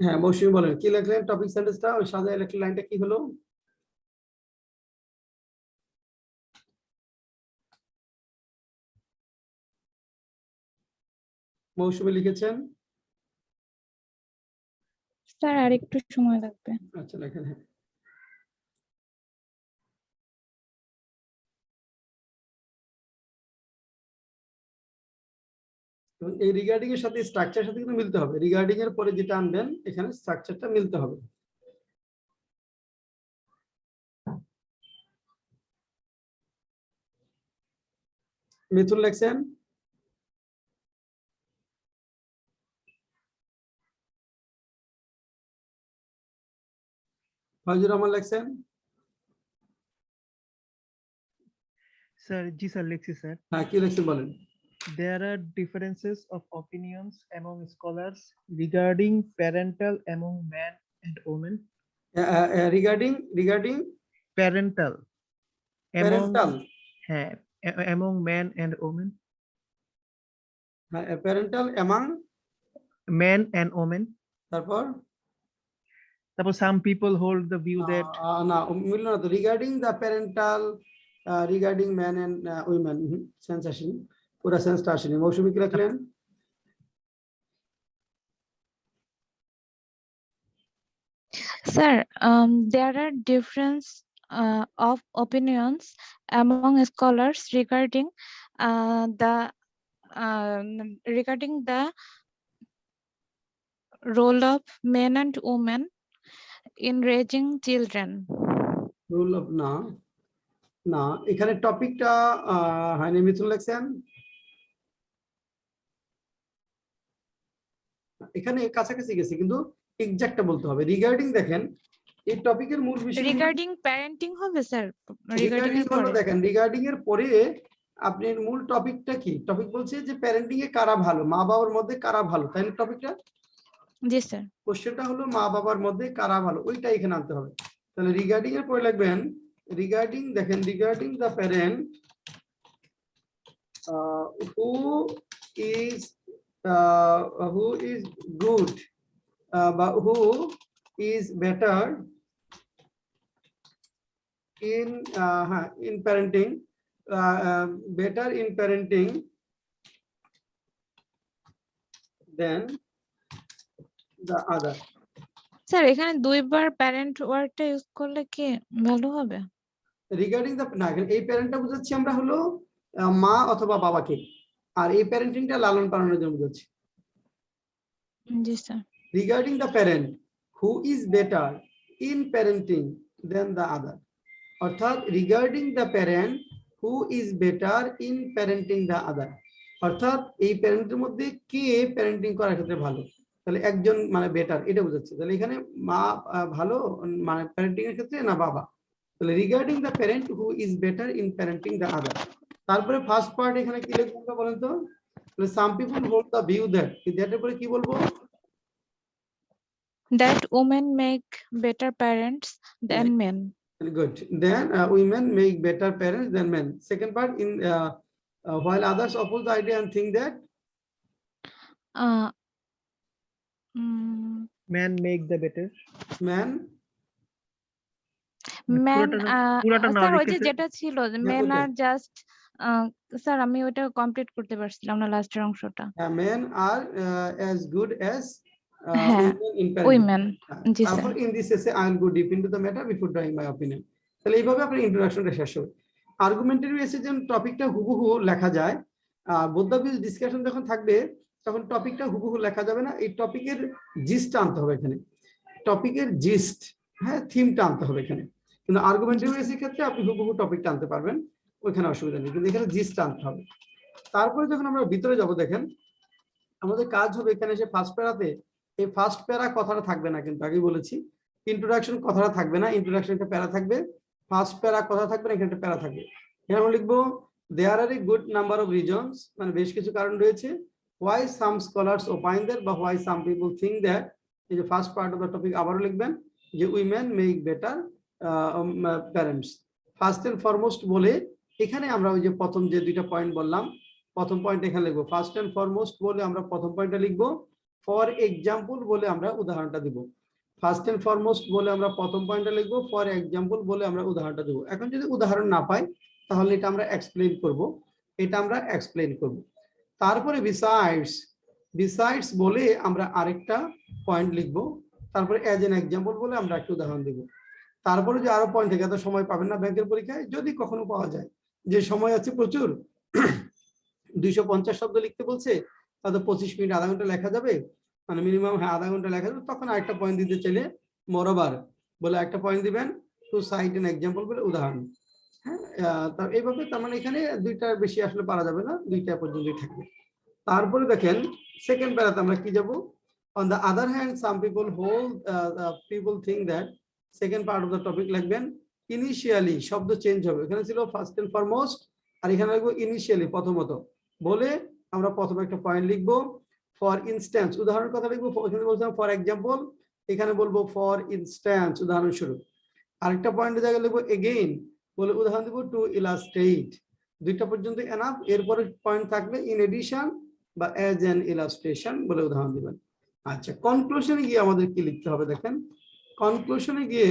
Speaker 1: হ্যাঁ মৌসুমী বলেন কি লিখলেন টপিক সেন্টেন্সটা, ওই সাজায় লেখলেন লাইনটা কি হলো? মৌসুমী লিখেছেন?
Speaker 4: স্যার আর একটু সময় লাগবে।
Speaker 1: আচ্ছা লেখেন। হ্যাঁ এবং এই রিগার্ডিং এর সাথে স্ট্রাকচারের সাথে কিন্তু মিলতে হবে, রিগার্ডিং এর পরে যেটা আনবেন এখানে স্ট্রাকচারটা মিলতে হবে। মিথুন লেখছেন? ফয়জুর রহমান লেখছেন?
Speaker 2: স্যার জি স্যার লিখছি স্যার।
Speaker 1: হ্যাঁ কি লেখছেন বলেন?
Speaker 2: There are differences of opinions among scholars regarding parental among men and women.
Speaker 1: Regarding
Speaker 2: Parental among
Speaker 1: parental,
Speaker 2: among men and women.
Speaker 1: Parental among,
Speaker 2: Men and women.
Speaker 1: তারপর
Speaker 2: Suppose some people hold the view that
Speaker 1: না মিলল না তো, regarding the parental regarding man and women, sense আসেনি, পুরো সেন্সটা আসেনি। মৌসুমী কি রাখলেন?
Speaker 4: Sir, there are difference of opinions among scholars regarding the role of men and women in raising children.
Speaker 1: Rule of না না এখানে টপিকটা হয়নি। মিথুন লেখছেন? এখানে কাছাকাছি গেছে কিন্তু এক্সাক্টটা বলতে হবে। রিগার্ডিং দেখেন এই টপিকের মূল বিষয়
Speaker 4: Regarding parenting হবে স্যার, regarding
Speaker 1: রিগার্ডিং
Speaker 4: এর
Speaker 1: হলো
Speaker 4: পরে।
Speaker 1: দেখেন রিগার্ডিং এর পরে আপনার মূল টপিকটা কি? টপিক বলছে যে প্যারেন্টিং এ কারা ভালো, মা বাবার মধ্যে কারা ভালো, তাই না? টপিকটা
Speaker 4: জি স্যার।
Speaker 1: কোশ্চেনটা হলো মা বাবার মধ্যে কারা ভালো, ওইটা এখানে আনতে হবে। তাহলে রিগার্ডিং এর পরে লিখবেন রিগার্ডিং, দেখেন regarding the parent who is good বা who is better in in parenting, better in parenting than the other.
Speaker 4: Sir এখানে দুইবার প্যারেন্ট ওয়ার্ডটা ইউজ করলে কি ভালো হবে?
Speaker 1: রিগার্ডিং দ্য না, এই প্যারেন্টটা বুঝাচ্ছি আমরা হলো মা অথবা বাবাকে, আর এই প্যারেন্টিংটা লালন পালনের জন্য বুঝাচ্ছি।
Speaker 4: জি sir.
Speaker 1: Regarding the parent who is better in parenting than the other, অর্থাৎ regarding the parent who is better in parenting the other, অর্থাৎ এই প্যারেন্টের মধ্যে কে প্যারেন্টিং করার ক্ষেত্রে ভালো, তাহলে একজন মানে বেটার এটা বোঝাচ্ছে। তাহলে এখানে মা ভালো মানে প্যারেন্টিং এর ক্ষেত্রে না বাবা, তাহলে regarding the parent who is better in parenting the other. তারপরে ফার্স্ট পার্ট এখানে কি লিখবো বলেন তো? তাহলে some people hold the view that, দ্যাটের পরে কি বলবো?
Speaker 4: That women make better parents than men.
Speaker 1: Good. Then women make better parents than men. Second part, in while others oppose the idea and think that
Speaker 4: Uh,
Speaker 2: men make the better.
Speaker 1: man
Speaker 4: men
Speaker 2: পুরোটা না
Speaker 4: sir ওই যে
Speaker 2: লিখেছে।
Speaker 4: যেটা ছিল men are just sir আমি ওটা complete করতে পারছিলাম না লাস্টের অংশটা।
Speaker 1: men are as good as
Speaker 4: হ্যাঁ,
Speaker 1: women in parenting.
Speaker 4: women, G sir.
Speaker 1: তারপর in this essay I will go deep into the matter before drawing my opinion. তাহলে এইভাবে আপনার ইন্ট্রোডাকশনটা শেষ হবে। আর্গুমেন্টারি এসে যখন টপিকটা হুবহু লেখা যায়, বোদ্ধাবিল ডিসকাশন যখন থাকবে তখন টপিকটা হুবহু লেখা যাবে না, এই টপিকের জিস্টটা আনতে হবে এখানে, টপিকের জিস্ট, হ্যাঁ থিমটা আনতে হবে এখানে। কিন্তু আর্গুমেন্টারি এসের ক্ষেত্রে আপনি হুবহু টপিকটা আনতে পারবেন, ওইখানে অসুবিধা নেই, কিন্তু এখানে জিস্টটা আনতে হবে। তারপরে যখন আমরা ভিতরে যাব দেখেন আমাদের কাজ হবে এখানে এসে ফার্স্ট প্যারাতে, এই ফার্স্ট প্যারা কথাটা থাকবে না, কিন্তু আগেই বলেছি ইন্ট্রোডাকশন কথাটা থাকবে না, ইন্ট্রোডাকশন একটা প্যারা থাকবে, ফার্স্ট প্যারা কথা থাকবে না, এখানে একটা প্যারা থাকবে। এখানে আমরা লিখবো there are a good number of reasons, মানে বেশ কিছু কারণ রয়েছে, why some scholars opine that বা why some people think that, এই যে first part of the topic আবারও লিখবেন যে women make better parents first and foremost বলে, এখানে আমরা ওই যে প্রথম যে দুইটা পয়েন্ট বললাম, প্রথম পয়েন্ট এখানে লিখবো ফার্স্ট এন্ড ফরমোস্ট বলে আমরা প্রথম পয়েন্টটা লিখবো, ফর এক্সাম্পল বলে আমরা উদাহরণটা দিব। ফার্স্ট এন্ড ফরমোস্ট বলে আমরা প্রথম পয়েন্টটা লিখবো, ফর এক্সাম্পল বলে আমরা উদাহরণটা দেবো। এখন যদি উদাহরণ না পাই তাহলে এটা আমরা এক্সপ্লেইন করব, তারপরে বিসাইডস, বিসাইডস বলে আমরা আরেকটা পয়েন্ট লিখবো, তারপরে অ্যাজ এন এক্সাম্পল বলে আমরা একটা উদাহরণ দিব। তারপরে যে আরো পয়েন্ট থেকে এত সময় পাবেন না ব্যাংকের পরীক্ষায়, যদি কখনো পাওয়া যায় যে সময় আছে প্রচুর 250 শব্দ লিখতে বলছে, তাহলে 25 মিনিট আধা ঘন্টা লেখা যাবে, মানে মিনিমাম হ্যাঁ আধা ঘন্টা লেখা যাবে, তখন আরেকটা পয়েন্ট দিতে চাইলে মোরওভার বলে একটা পয়েন্ট দিবেন, টু সাইট এন এক্সাম্পল বলে উদাহরণ। হ্যাঁ, এইভাবে তার মানে এখানে দুইটার বেশি আসলে পারা যাবে না, দুইটা পর্যন্তই থাকবে। তারপরে দেখেন সেকেন্ড প্যারাতে আমরা কি যাব, on the other hand some people hold people think that, second part of the topic লিখবেন ইনিশিয়ালি, শব্দ চেঞ্জ হবে, এখানে ছিল ফার্স্ট এন্ড ফরমোস্ট, আর এখানে লিখবো ইনিশিয়ালি, প্রথমত বলে আমরা প্রথমে একটা পয়েন্ট লিখবো। ফর ইনস্ট্যান্স উদাহরণের কথা লিখবো, এখানে বলছিলাম ফর এক্সাম্পল, এখানে বলবো ফর ইনস্ট্যান্স উদাহরণস্বরূপ। আরেকটা পয়েন্টের জায়গায় লিখবো এগেইন বলে উদাহরণ দিব, টু ইলাস্ট্রেট। দুইটা পর্যন্ত এনাফ, এরপরে পয়েন্ট থাকলে ইন এডিশন বা অ্যাজ এন ইলাস্ট্রেশন বলে উদাহরণ দিবেন। আচ্ছা, কনক্লুশনে গিয়ে আমাদের কি লিখতে হবে দেখেন, কনক্লুশনে গিয়ে,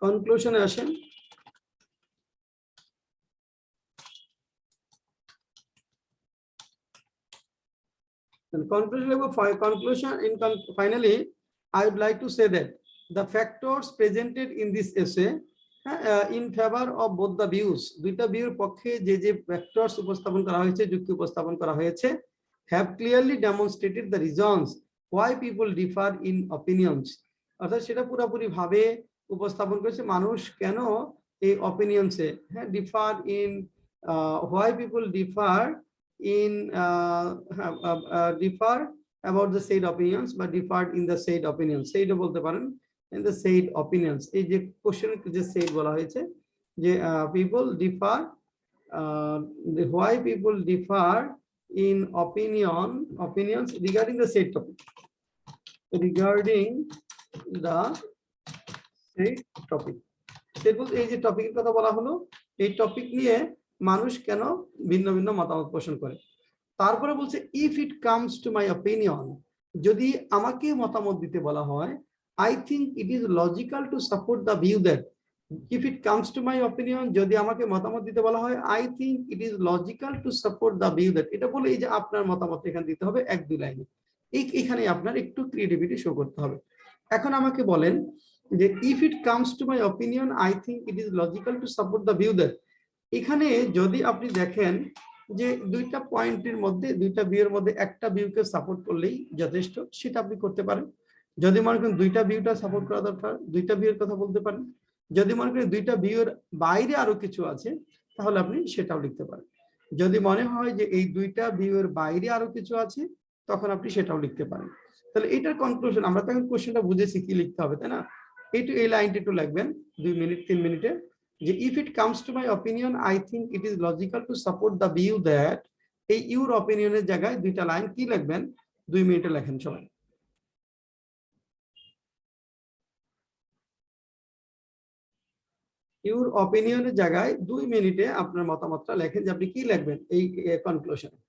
Speaker 1: কনক্লুশনে আসেন, conclusion conclusion in finally I would like to say that the factors presented in this essay in favor of both the views, দুইটা ভিউর পক্ষে যে যে ফ্যাক্টরস উপস্থাপন করা হয়েছে, যুক্তি উপস্থাপন করা হয়েছে, have clearly demonstrated the reasons why people differ in opinions, অর্থাৎ সেটা পুরোপুরি ভাবে উপস্থাপন করেছে মানুষ কেন এই অপিনিয়নসে differ in, why people differ in differ about the said opinions বা differed in the said opinions, সেইটা বলতে পারেন in the said opinions। এই যে কোশ্চেন যে said বলা হয়েছে যে people differ, why people differ in opinions regarding the said topic, regarding the said topic। এই যে টপিকের কথা বলা হলো, এই টপিক নিয়ে মানুষ কেন ভিন্ন ভিন্ন মতামত পোষণ করে। তারপরে বলছে if it comes to my opinion, যদি আমাকে মতামত দিতে বলা হয়, I think it is logical to support the view that, if it comes to my opinion, যদি আমাকে মতামত দিতে বলা হয়, I think it is logical to support the view that, এটা বলে এই যে আপনার মতামত এখানে দিতে হবে এক দুই লাইনে, এখানে আপনার একটু ক্রিয়েটিভিটি শো করতে হবে। এখন আমাকে বলেন যে if it comes to my opinion I think it is logical to support the view that, এখানে যদি আপনি দেখেন যে দুইটা পয়েন্টের মধ্যে, দুইটা ভিউর মধ্যে একটা ভিউকে সাপোর্ট করলেই যথেষ্ট, সেটা আপনি করতে পারেন। যদি মনে করেন দুইটা ভিউটা সাপোর্ট করা দরকার, দুইটা ভিউর কথা বলতে পারেন। যদি মনে করেন দুইটা ভিউর বাইরে আরো কিছু আছে, তাহলে আপনি সেটাও লিখতে পারেন। যদি মনে হয় যে এই দুইটা ভিউর বাইরে আরো কিছু আছে, তখন আপনি সেটাও লিখতে পারেন। তাহলে এটার কনক্লুশন, আমরা তো এখন কোশ্চেনটা বুঝেছি কি লিখতে হবে, তাই না? এই লাইনটা একটু লিখবেন 2 মিনিট 3 মিনিটে, যে if it comes to my opinion I think it is logical to support the view that, এই ইউর অপিনিয়নের জায়গায় দুইটা লাইন কি লিখবেন 2 মিনিটে লেখেন সবাই। ইউর অপিনিয়নের জায়গায় 2 মিনিটে আপনার মতামতটা লেখেন যে আপনি কি লিখবেন এই কনক্লুশনে।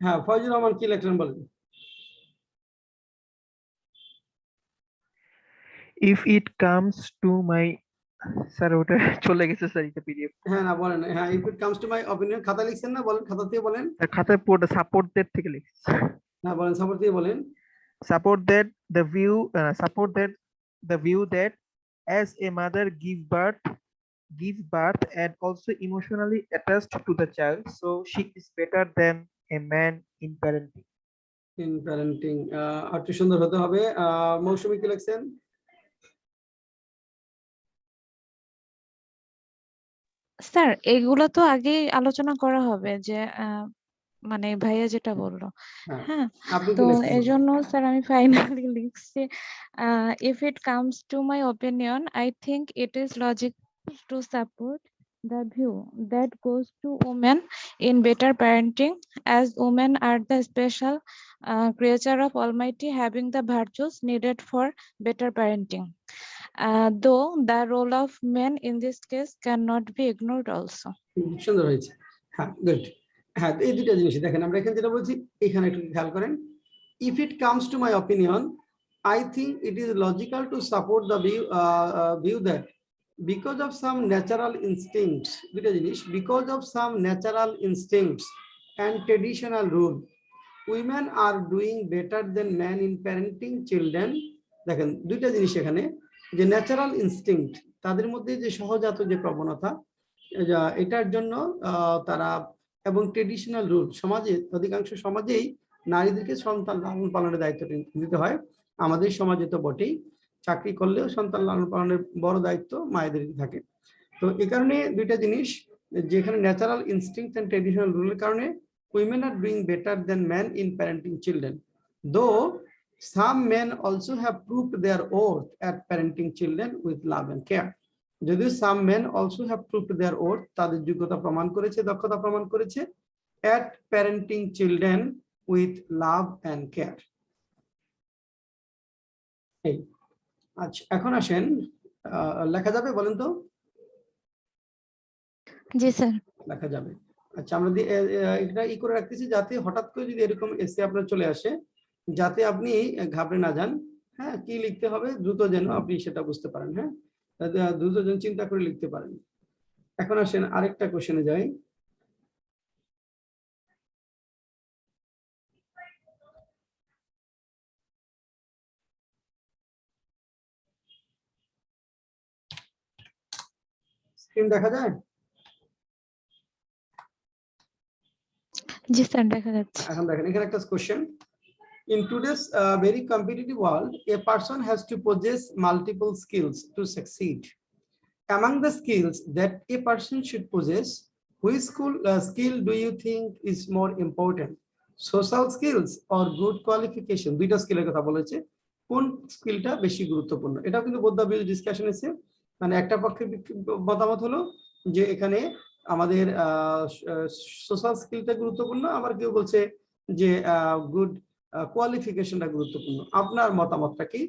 Speaker 1: হ্যাঁ, ফয়জুর রহমান কি লিখলেন বলেন।
Speaker 2: if it comes to my sir ওটা চলে গেছে স্যার এটা পিডিএফ
Speaker 1: হ্যাঁ, না বলেন। হ্যাঁ, if it comes to my opinion, খাতা লিখছেন না? বলেন, খাতা থেকে বলেন।
Speaker 2: খাতায় পড়ে সাপোর্টেড থেকে লিখছি
Speaker 1: হ্যাঁ, বলেন, সাপোর্ট দিয়ে বলেন।
Speaker 2: support that the view that as a mother gives birth and also emotionally attached to the child, so she is better than a man in parenting.
Speaker 1: In parenting আর একটু সুন্দর হতে হবে। মৌসুমী কি লিখছেন?
Speaker 4: স্যার এগুলো তো আগেই আলোচনা করা হবে যে মানে ভাইয়া যেটা বললো।
Speaker 1: হ্যাঁ,
Speaker 4: হ্যাঁ,
Speaker 1: আপনি কি
Speaker 4: তো
Speaker 1: লিখছেন
Speaker 4: এই
Speaker 1: বলেন।
Speaker 4: জন্য স্যার আমি ফাইনালি লিখছি if it comes to my opinion, I think it is logical to support the view that goes to women in better parenting, as women are the special creature of Almighty, having the virtues needed for better parenting. Though the role of men in this case cannot be ignored also.
Speaker 1: সুন্দর হয়েছে। হ্যাঁ, good. হ্যাঁ, এই দুটো জিনিস দেখেন, আমরা এখানে যেটা বলছি এখানে একটু খেয়াল করেন। If it comes to my opinion, I think it is logical to support the view that because of some natural instincts, দুটো জিনিস, because of some natural instincts and traditional rule, women are doing better than men in parenting children. দেখেন দুইটা জিনিস এখানে, যে natural instinct, তাদের মধ্যে যে সহজাত যে প্রবণতা, এটার জন্য তারা, এবং ট্রেডিশনাল রুল, সমাজে অধিকাংশ সমাজেই নারীদেরকে সন্তান লালন পালনের দায়িত্ব দিতে হয়। আমাদের সমাজে তো বটেই, চাকরি করলেও সন্তান লালন পালনের বড় দায়িত্ব মায়েদের থাকে। তো এই কারণে দুইটা জিনিস, যেখানে ন্যাচারাল ইনস্টিংক্ট এন্ড ট্রেডিশনাল রুলের কারণে women are doing better than men in parenting children, though some men also have proved their worth at parenting children with love and care. যদিও some men also have proved their worth, তাদের যোগ্যতা প্রমাণ করেছে, দক্ষতা প্রমাণ করেছে at parenting children with love and care. এই, আচ্ছা এখন আসেন, লেখা যাবে বলেন তো?
Speaker 4: জি স্যার।
Speaker 1: লেখা যাবে। আচ্ছা, আমরা এটা ই করে রাখতেছি, যাতে হঠাৎ করে যদি এরকম এসে আপনার চলে আসে, যাতে আপনি ঘাবড়ে না যান। হ্যাঁ, কি লিখতে হবে দ্রুত যেন আপনি সেটা বুঝতে পারেন। হ্যাঁ, দ্রুত যেন চিন্তা করে লিখতে পারেন। এখন আসেন আরেকটা কোশ্চেনে যাই। স্ক্রিন দেখা যায়?
Speaker 4: জি স্যার, দেখা যাচ্ছে।
Speaker 1: এখন দেখেন, এখানে একটা question. In today's very competitive world, a person has to possess multiple skills to succeed. Among the skills that a person should possess, which skill do you think is more important? Social skills or good qualification? দুইটা স্কিলের কথা বলেছে, কোন স্কিলটা বেশি গুরুত্বপূর্ণ? এটাও কিন্তু বোধ হয় ডিসকাশন এসে, মানে একটা পক্ষের মতামত হলো যে এখানে আমাদের সোশ্যাল স্কিলটা গুরুত্বপূর্ণ, আবার কেউ বলছে যে গুড কোয়ালিফিকেশনটা গুরুত্বপূর্ণ। আপনার মতামতটা কি?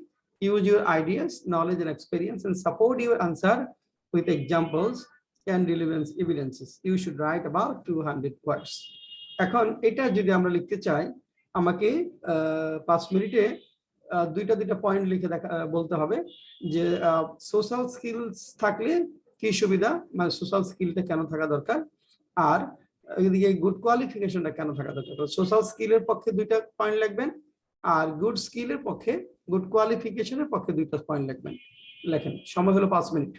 Speaker 1: Use your ideas, knowledge and experience and support your answer with examples and relevant evidences. You should write about 200 words. এখন এটা যদি আমরা লিখতে চাই, আমাকে 5 মিনিটে দুইটা পয়েন্ট লিখে বলতে হবে যে সোশ্যাল স্কিলস থাকলে কি সুবিধা, মানে সোশ্যাল স্কিলটা কেন থাকা দরকার, আর এদিকে গুড কোয়ালিফিকেশনটা কেন থাকা দরকার। সোশ্যাল স্কিলের পক্ষে দুইটা পয়েন্ট লিখবেন, আর গুড স্কিলের পক্ষে, গুড কোয়ালিফিকেশনের পক্ষে দুইটা পয়েন্ট লিখবেন। লেখেন, সময় হলো 5 মিনিট।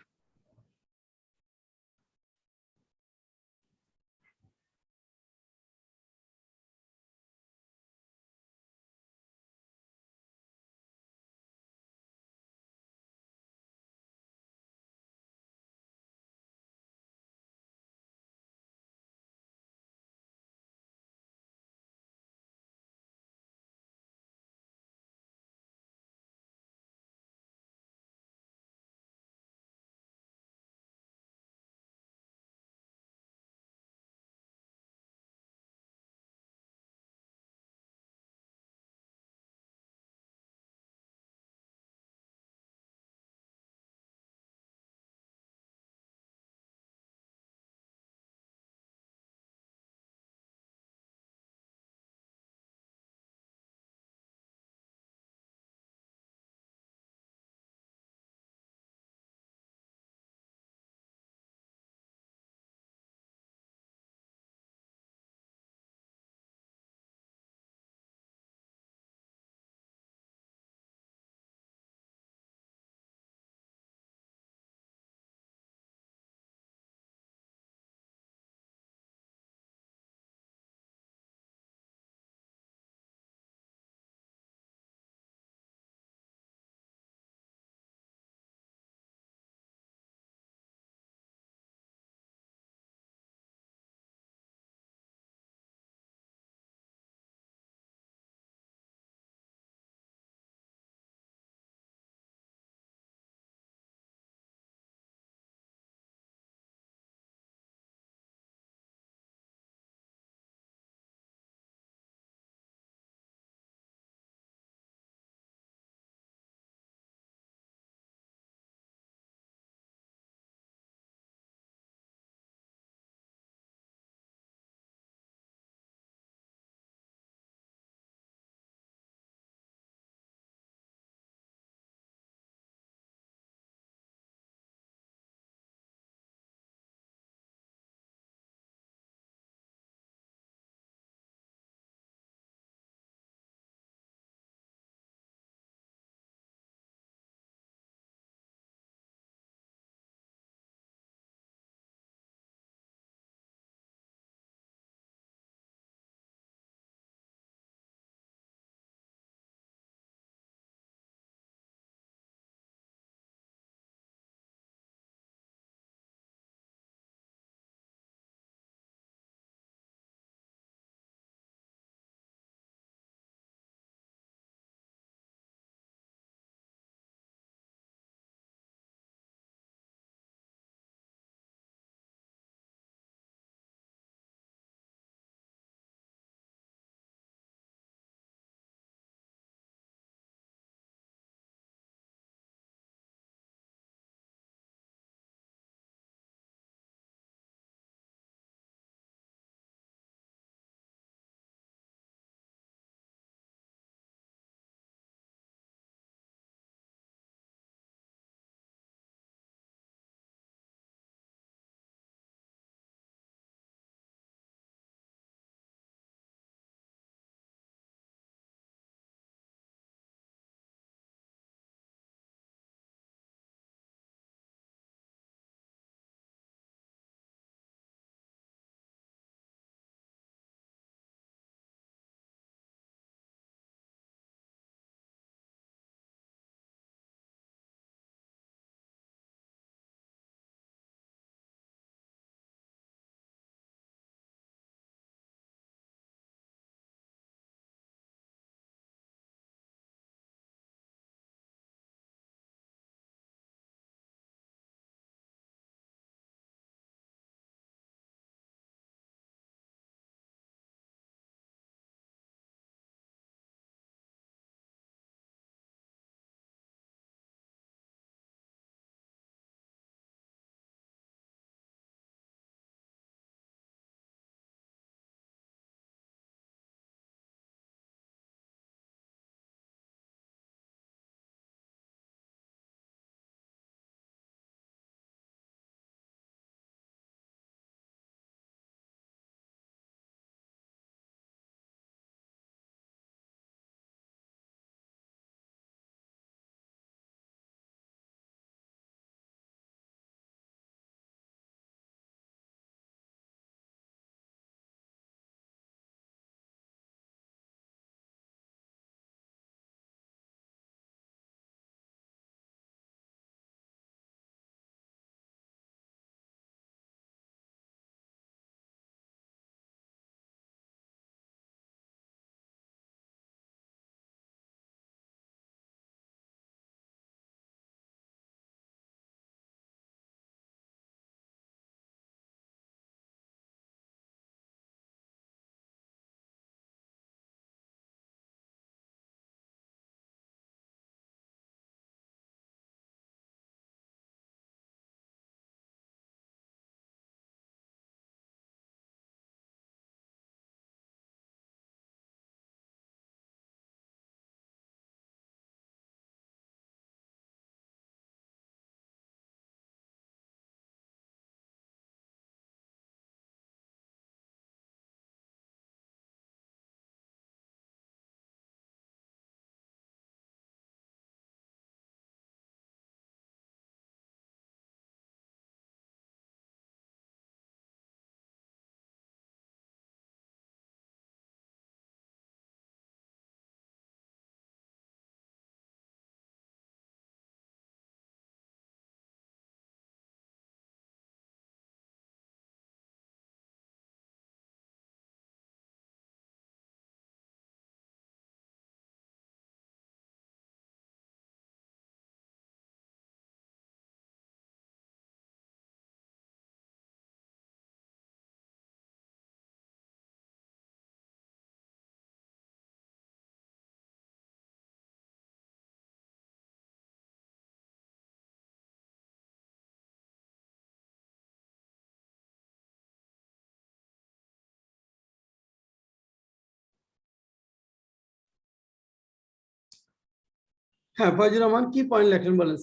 Speaker 1: হ্যাঁ, ফয়জুর রহমান কি পয়েন্ট লেখলেন বলেন।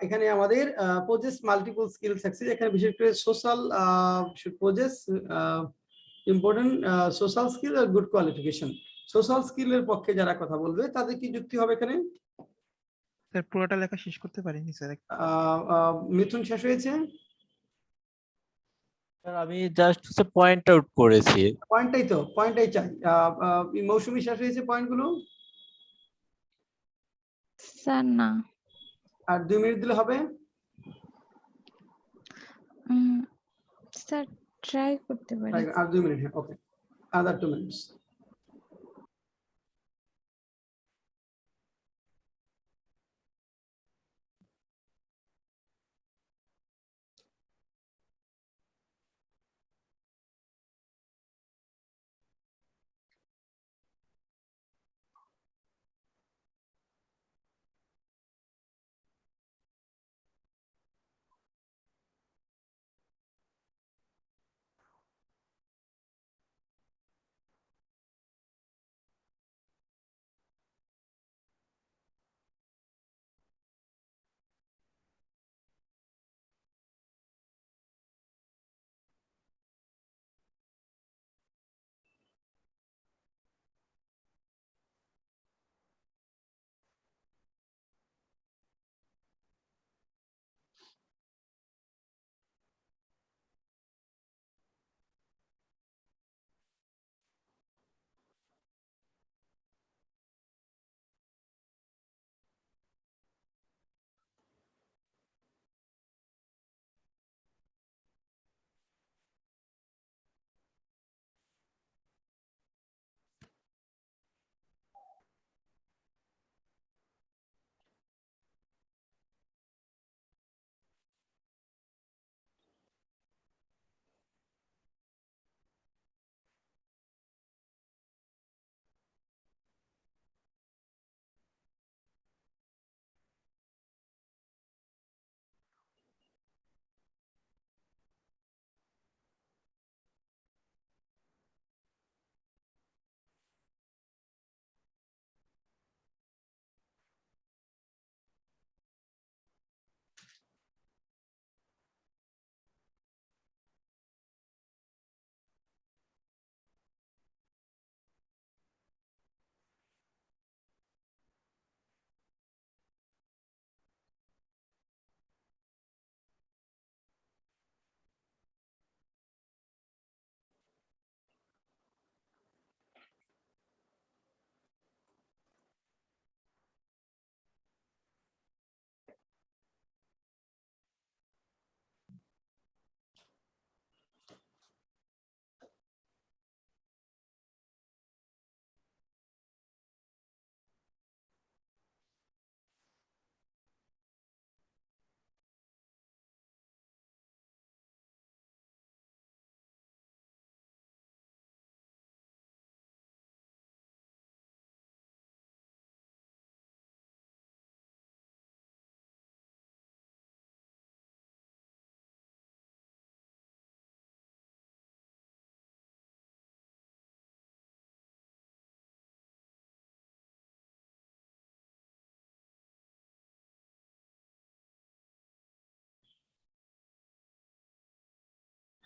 Speaker 1: এখানে আমাদের পজেস মাল্টিপল স্কিল সাকসেস, এখানে বিশেষ করে social possess important social skill আর গুড কোয়ালিফিকেশন। সোশ্যাল স্কিলের পক্ষে যারা কথা বলবে তাদের কি যুক্তি হবে এখানে?
Speaker 2: স্যার পুরোটা লেখা শেষ করতে পারিনি স্যার।
Speaker 1: মিথুন শেষ হয়েছে?
Speaker 3: স্যার আমি জাস্ট হচ্ছে পয়েন্ট আউট করেছি।
Speaker 1: পয়েন্টটাই চাই। মৌসুমী শেষ হয়েছে পয়েন্টগুলো?
Speaker 4: স্যার না।
Speaker 1: আর 2 মিনিট দিলে হবে?
Speaker 4: স্যার ট্রাই করতে পারি।
Speaker 1: আর 2 মিনিট, হ্যাঁ, ওকে, আদার 2 মিনিটস।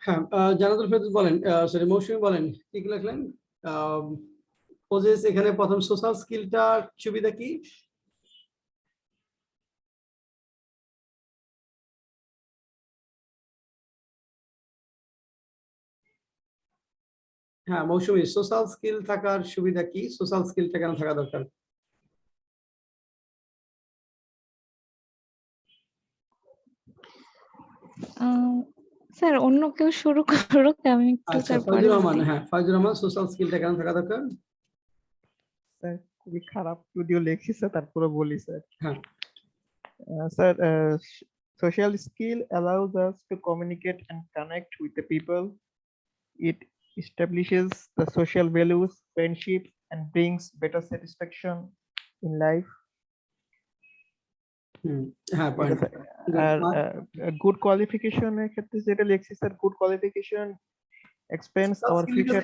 Speaker 1: হ্যাঁ, জানাতুল ফেরদৌস বলেন, সরি মৌসুমী বলেন কি কি লিখলেন? পজেস এখানে প্রথম সোশ্যাল স্কিলটার সুবিধা কি? হ্যাঁ মৌসুমী, সোশ্যাল স্কিল থাকার সুবিধা কি? সোশ্যাল স্কিলটা কেন থাকা দরকার?
Speaker 4: স্যার অন্য কেউ শুরু করুক, আমি একটু
Speaker 1: আচ্ছা,
Speaker 4: স্যার পরে
Speaker 1: ফয়জুর রহমান,
Speaker 4: বলি।
Speaker 1: হ্যাঁ ফয়জুর রহমান, সোশ্যাল স্কিলটা কেন থাকা দরকার?
Speaker 2: স্যার খুবই খারাপ যদিও লেখিছে, তারপরে বলি স্যার।
Speaker 1: হ্যাঁ,
Speaker 2: sir social skill allows us to communicate and connect with the people. It establishes the social values, friendship, and brings better satisfaction in life.
Speaker 1: হ্যাঁ
Speaker 2: ঠিক
Speaker 1: পয়েন্ট।
Speaker 2: আছে। আর গুড কোয়ালিফিকেশন এর ক্ষেত্রে যেটা লিখছি sir, good qualification expands our future.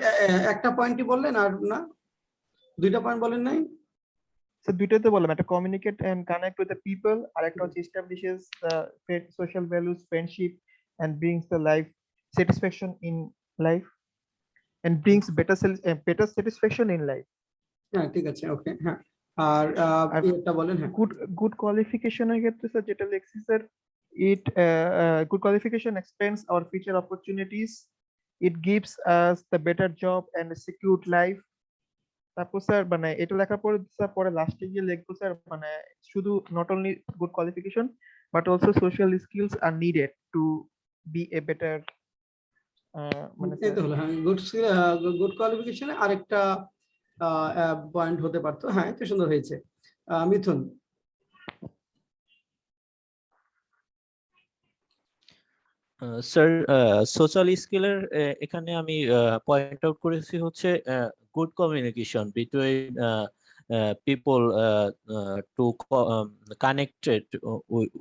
Speaker 1: একটা পয়েন্টই বললেন আর না, 2টা পয়েন্ট বলেন নাই?
Speaker 2: স্যার দুইটাই তো বললাম, একটা communicate and connect with the people, আর একটা হচ্ছে establishes social values, friendship and brings the life satisfaction in life and brings better satisfaction in life.
Speaker 1: হ্যাঁ ঠিক আছে, ওকে, হ্যাঁ। আর
Speaker 2: আর
Speaker 1: এটা বলেন, হ্যাঁ।
Speaker 2: গুড কোয়ালিফিকেশনের ক্ষেত্রে স্যার যেটা লিখছি sir, it good qualification expands our future opportunities, it gives us the better job and a secured life। তারপর স্যার মানে এটা লেখার পরে স্যার পরে লাস্টে গিয়ে লিখবো স্যার মানে শুধু not only good qualification but also social skills are needed to be a better মানে
Speaker 1: এই তো হলো, হ্যাঁ, গুড কোয়ালিফিকেশনে আরেকটা পয়েন্ট হতে পারতো। হ্যাঁ, এটা সুন্দর হয়েছে। মিথুন।
Speaker 3: স্যার সোশ্যাল স্কিলের এখানে আমি পয়েন্ট আউট করেছি হচ্ছে good communication between people to connected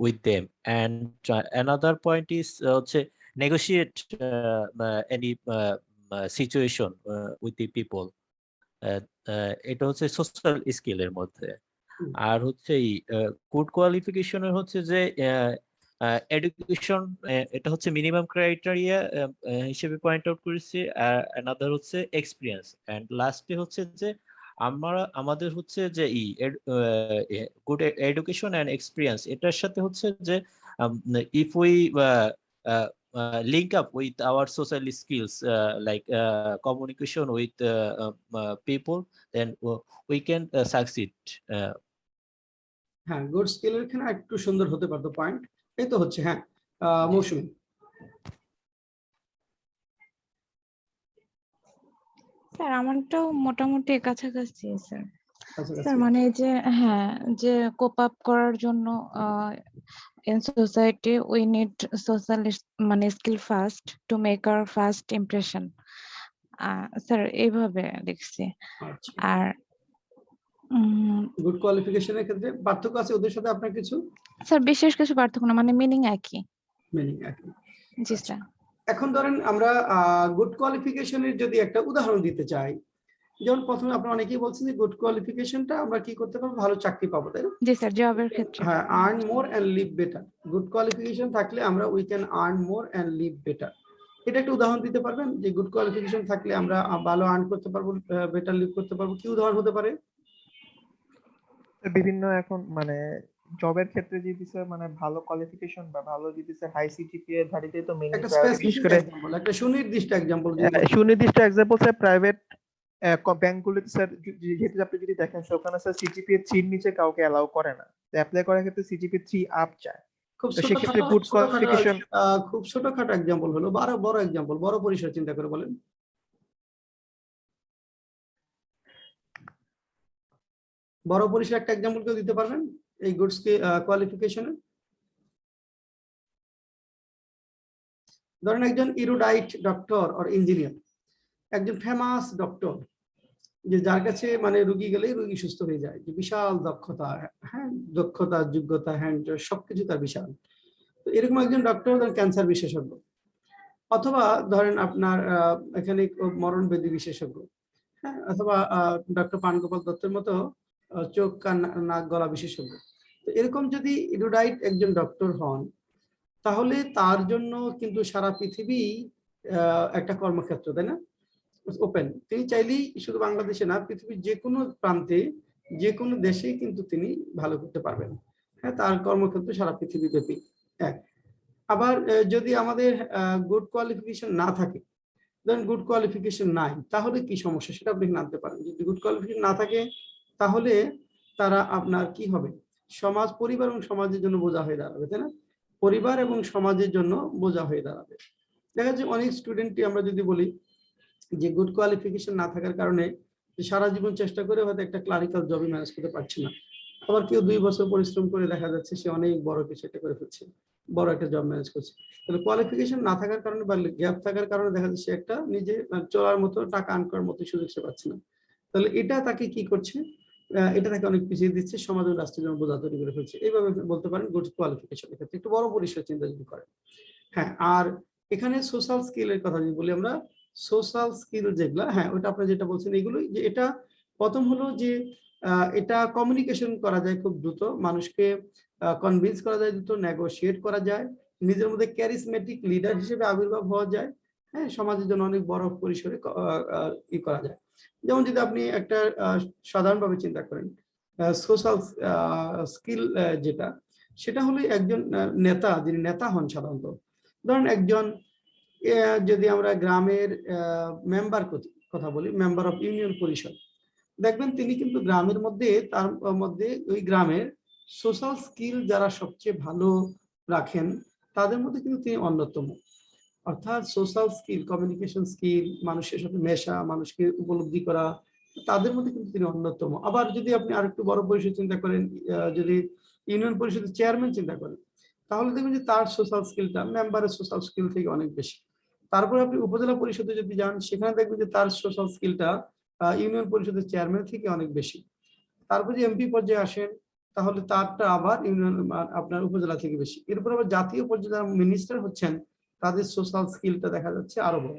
Speaker 3: with them, and another point is হচ্ছে negotiate any situation with the people. এটা হচ্ছে সোশ্যাল স্কিলের মধ্যে। আর হচ্ছে গুড কোয়ালিফিকেশনের হচ্ছে যে এডুকেশন, এটা হচ্ছে মিনিমাম ক্রাইটেরিয়া হিসেবে পয়েন্ট আউট করেছি। আর অ্যানাদার হচ্ছে এক্সপিরিয়েন্স, এন্ড লাস্টে হচ্ছে যে আমাদের হচ্ছে যে গুড এডুকেশন এন্ড এক্সপিরিয়েন্স এটার সাথে হচ্ছে যে if we link up with our social skills like communication with people, then we can succeed.
Speaker 1: হ্যাঁ, গুড স্কিলের এখানে একটু সুন্দর হতে পারতো পয়েন্ট। এই তো হচ্ছে, হ্যাঁ। মৌসুমী।
Speaker 4: স্যার আমারটাও মোটামুটি কাছাকাছি স্যার।
Speaker 1: কাছাকাছি।
Speaker 4: স্যার মানে এই যে হ্যাঁ, যে কোপ আপ করার জন্য in society we need social মানে skill first to make our first impression. Sir এইভাবে লিখছি।
Speaker 1: আচ্ছা,
Speaker 4: আর
Speaker 1: গুড কোয়ালিফিকেশনের ক্ষেত্রে পার্থক্য আছে ওদের সাথে আপনার কিছু?
Speaker 4: স্যার বিশেষ কিছু পার্থক্য না, মানে মিনিং একই।
Speaker 1: মিনিং একই।
Speaker 4: জি
Speaker 1: আচ্ছা।
Speaker 4: স্যার।
Speaker 1: এখন ধরেন আমরা গুড কোয়ালিফিকেশনের যদি একটা উদাহরণ দিতে চাই, যেমন প্রথমে আপনারা অনেকেই বলছেন যে গুড কোয়ালিফিকেশনটা আমরা কি করতে পারবো, ভালো চাকরি পাবো, তাই না?
Speaker 4: জি স্যার, জবের ক্ষেত্রে।
Speaker 1: হ্যাঁ, earn more and live better. Good qualification থাকলে আমরা we can earn more and live better. এটা একটা উদাহরণ দিতে পারবেন যে গুড কোয়ালিফিকেশন থাকলে আমরা ভালো আর্ন করতে পারবো, বেটার লিভ করতে পারবো? কি উদাহরণ হতে পারে?
Speaker 2: বিভিন্ন এখন মানে জবের ক্ষেত্রে যদি স্যার মানে ভালো কোয়ালিফিকেশন বা ভালো যদি স্যার হাই সিজিপিএ ধারিত তো মেইন
Speaker 1: একটা
Speaker 2: প্রায়োরিটি, বিশেষ
Speaker 1: স্পেসিফিক
Speaker 2: করে
Speaker 1: এক্সাম্পল, একটা সুনির্দিষ্ট এক্সাম্পল যদি
Speaker 2: সুনির্দিষ্ট এক্সাম্পল স্যার প্রাইভেট ব্যাংকগুলোতে স্যার যেহেতু আপনি যদি দেখেন স্যার ওখানে স্যার সিজিপিএ 3 নিচে কাউকে অ্যালাউ করে না, তো অ্যাপ্লাই করার ক্ষেত্রে সিজিপিএ 3 আপ চায়।
Speaker 1: খুব
Speaker 2: তো সেক্ষেত্রে গুড
Speaker 1: ছোটখাটো
Speaker 2: কোয়ালিফিকেশন
Speaker 1: খুব ছোটখাটো এক্সাম্পল হলো, বড় এক্সাম্পল, বড় পরিসর চিন্তা করে বলেন। বড় পরিসর একটা এক্সাম্পল কেউ দিতে পারবেন এই গুড কোয়ালিফিকেশনে? ধরেন একজন ইরুডাইট ডক্টর অর ইঞ্জিনিয়ার, একজন ফেমাস ডক্টর, যে যার কাছে মানে রুগী গেলেই রুগী সুস্থ হয়ে যায়, যে বিশাল দক্ষতা, হ্যাঁ, দক্ষতা, যোগ্যতা, হ্যান্ড সবকিছু তার বিশাল। তো এরকম একজন ডক্টর ধরেন ক্যান্সার বিশেষজ্ঞ, অথবা ধরেন আপনার এখানে মরণ ব্যাধি বিশেষজ্ঞ, হ্যাঁ, অথবা ডক্টর পানগোপাল দত্তের মতো চোখ কান নাক গলা বিশেষজ্ঞ। তো এরকম যদি ইরুডাইট একজন ডক্টর হন, তাহলে তার জন্য কিন্তু সারা পৃথিবী একটা কর্মক্ষেত্র, তাই না? ওপেন। তিনি চাইলেই শুধু বাংলাদেশে না, পৃথিবীর যে কোনো প্রান্তে, যে কোনো দেশেই কিন্তু তিনি ভালো করতে পারবেন। হ্যাঁ, তার কর্মক্ষেত্র সারা পৃথিবী ব্যাপী। এক। আবার যদি আমাদের গুড কোয়ালিফিকেশন না থাকে, ধরেন গুড কোয়ালিফিকেশন নাই, তাহলে কি সমস্যা সেটা আপনি জানতে পারেন। যদি গুড কোয়ালিফিকেশন না থাকে তাহলে তারা আপনার কি হবে, সমাজ, পরিবার এবং সমাজের জন্য বোঝা হয়ে দাঁড়াবে, তাই না? পরিবার এবং সমাজের জন্য বোঝা হয়ে দাঁড়াবে। দেখা যাচ্ছে অনেক স্টুডেন্টই আমরা যদি বলি যে গুড কোয়ালিফিকেশন না থাকার কারণে সারা জীবন চেষ্টা করে হয়তো একটা ক্লারিক্যাল জবই ম্যানেজ করতে পারছে না, আবার কেউ 2 বছর পরিশ্রম করে দেখা যাচ্ছে সে অনেক বড় কিছু একটা করে ফেলছে, বড় একটা জব ম্যানেজ করছে। তাহলে কোয়ালিফিকেশন না থাকার কারণে বা গ্যাপ থাকার কারণে দেখা যাচ্ছে একটা নিজে চলার মতো, টাকা আর্ন করার মতো সুযোগ সে পাচ্ছে না। তাহলে এটা তাকে কি করছে, এটা তাকে অনেক পিছিয়ে দিচ্ছে, সমাজ ও রাষ্ট্রের জন্য বোঝা তৈরি করে ফেলছে। এইভাবে বলতে পারেন গুড কোয়ালিফিকেশনের ক্ষেত্রে একটু বড় পরিসর চিন্তা যদি করেন। হ্যাঁ, আর এখানে সোশ্যাল স্কিলের কথা যদি বলি আমরা, সোশ্যাল স্কিল যেগুলা, হ্যাঁ, ওটা আপনি যেটা বলছেন এগুলোই, যে এটা প্রথম হলো যে এটা কমিউনিকেশন করা যায় খুব দ্রুত, মানুষকে কনভিন্স করা যায় দ্রুত, নেগোশিয়েট করা যায়, নিজের মধ্যে ক্যারিসমেটিক লিডার হিসেবে আবির্ভাব হওয়া যায়, হ্যাঁ, সমাজের জন্য অনেক বড় পরিসরে করা যায়। যেমন যদি আপনি একটা সাধারণভাবে চিন্তা করেন, সোশ্যাল স্কিল যেটা, সেটা হলো একজন নেতা, যিনি নেতা হন সাধারণত, ধরেন একজন যদি আমরা গ্রামের মেম্বার কথা বলি, মেম্বার অফ ইউনিয়ন পরিষদ, দেখবেন তিনি কিন্তু গ্রামের মধ্যে, তার মধ্যে ওই গ্রামের সোশ্যাল স্কিল যারা সবচেয়ে ভালো রাখেন তাদের মধ্যে কিন্তু তিনি অন্যতম। অর্থাৎ সোশ্যাল স্কিল, কমিউনিকেশন স্কিল, মানুষের সাথে মেশা, মানুষকে উপলব্ধি করা, তাদের মধ্যে কিন্তু তিনি অন্যতম। আবার যদি আপনি আরেকটু বড় পরিসর চিন্তা করেন, যদি ইউনিয়ন পরিষদের চেয়ারম্যান চিন্তা করেন, তাহলে দেখবেন যে তার সোশ্যাল স্কিলটা মেম্বারের সোশ্যাল স্কিল থেকে অনেক বেশি। তারপরে আপনি উপজেলা পরিষদে যদি যান, সেখানে দেখবেন যে তার সোশ্যাল স্কিলটা ইউনিয়ন পরিষদের চেয়ারম্যান থেকে অনেক বেশি। তারপর যে এমপি পর্যায়ে আসেন, তাহলে তারটা আবার ইউনিয়ন আপনার উপজেলা থেকে বেশি। এরপর আবার জাতীয় পর্যায়ে যারা মিনিস্টার হচ্ছেন, তাদের সোশ্যাল স্কিলটা দেখা যাচ্ছে আরো বড়।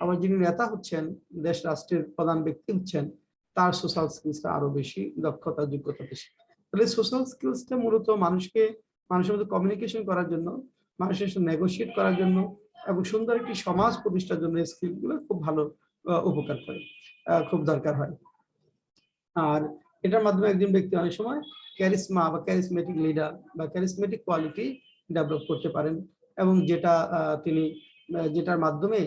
Speaker 1: আবার যিনি নেতা হচ্ছেন, দেশ রাষ্ট্রের প্রধান ব্যক্তি হচ্ছেন, তার সোশ্যাল স্কিলসটা আরো বেশি, দক্ষতা যোগ্যতা বেশি। তাহলে সোশ্যাল স্কিলসটা মূলত মানুষের মধ্যে কমিউনিকেশন করার জন্য, মানুষের সাথে নেগোশিয়েট করার জন্য এবং সুন্দর একটি সমাজ প্রতিষ্ঠার জন্য এই স্কিলগুলো খুব ভালো উপকার করে, খুব দরকার হয়। আর এটার মাধ্যমে একজন ব্যক্তি অনেক সময় ক্যারিসমা বা ক্যারিসমেটিক লিডার বা ক্যারিসমেটিক কোয়ালিটি ডেভেলপ করতে পারেন, এবং যেটার মাধ্যমে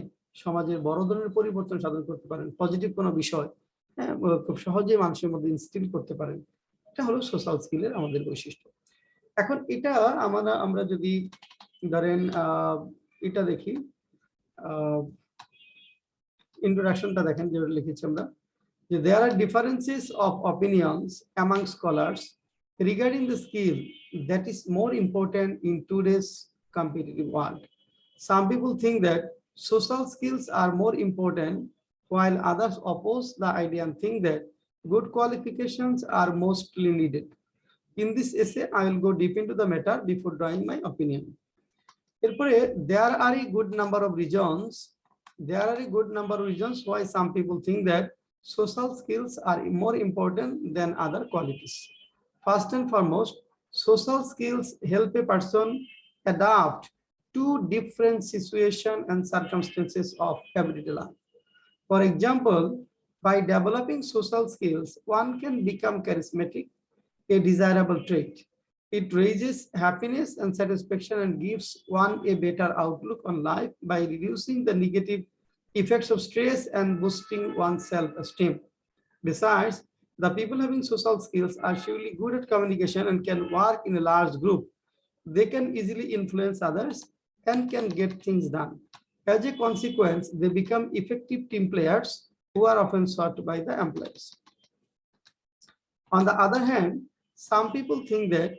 Speaker 1: সমাজের বড় ধরনের পরিবর্তন সাধন করতে পারেন, পজিটিভ কোনো বিষয়, হ্যাঁ, খুব সহজে মানুষের মধ্যে ইনস্টিল করতে পারেন। এটা হলো সোশ্যাল স্কিলের আমাদের বৈশিষ্ট্য। এখন এটা আমরা যদি ধরেন এটা দেখি, ইন্ট্রোডাকশনটা দেখেন যেটা লিখেছি আমরা, there are differences of opinions among scholars regarding the skill that is more important in today's competitive world. Some people think that social skills are more important, while others oppose the idea and think that good qualifications are mostly needed. In this essay, I will go deep into the matter before drawing my opinion. There are a good number of reasons why some people think that social skills are more important than other qualities. First and foremost, social skills help a person adapt to different situations and circumstances of everyday life. For example, by developing social skills, one can become charismatic, a desirable trait. It raises happiness and satisfaction and gives one a better outlook on life by reducing the negative effects of stress and boosting one's self-esteem. Besides, the people having social skills are surely good at communication and can work in a large group. They can easily influence others and can get things done. As a consequence, they become effective team players who are often sought by the employers. On the other hand, some people think that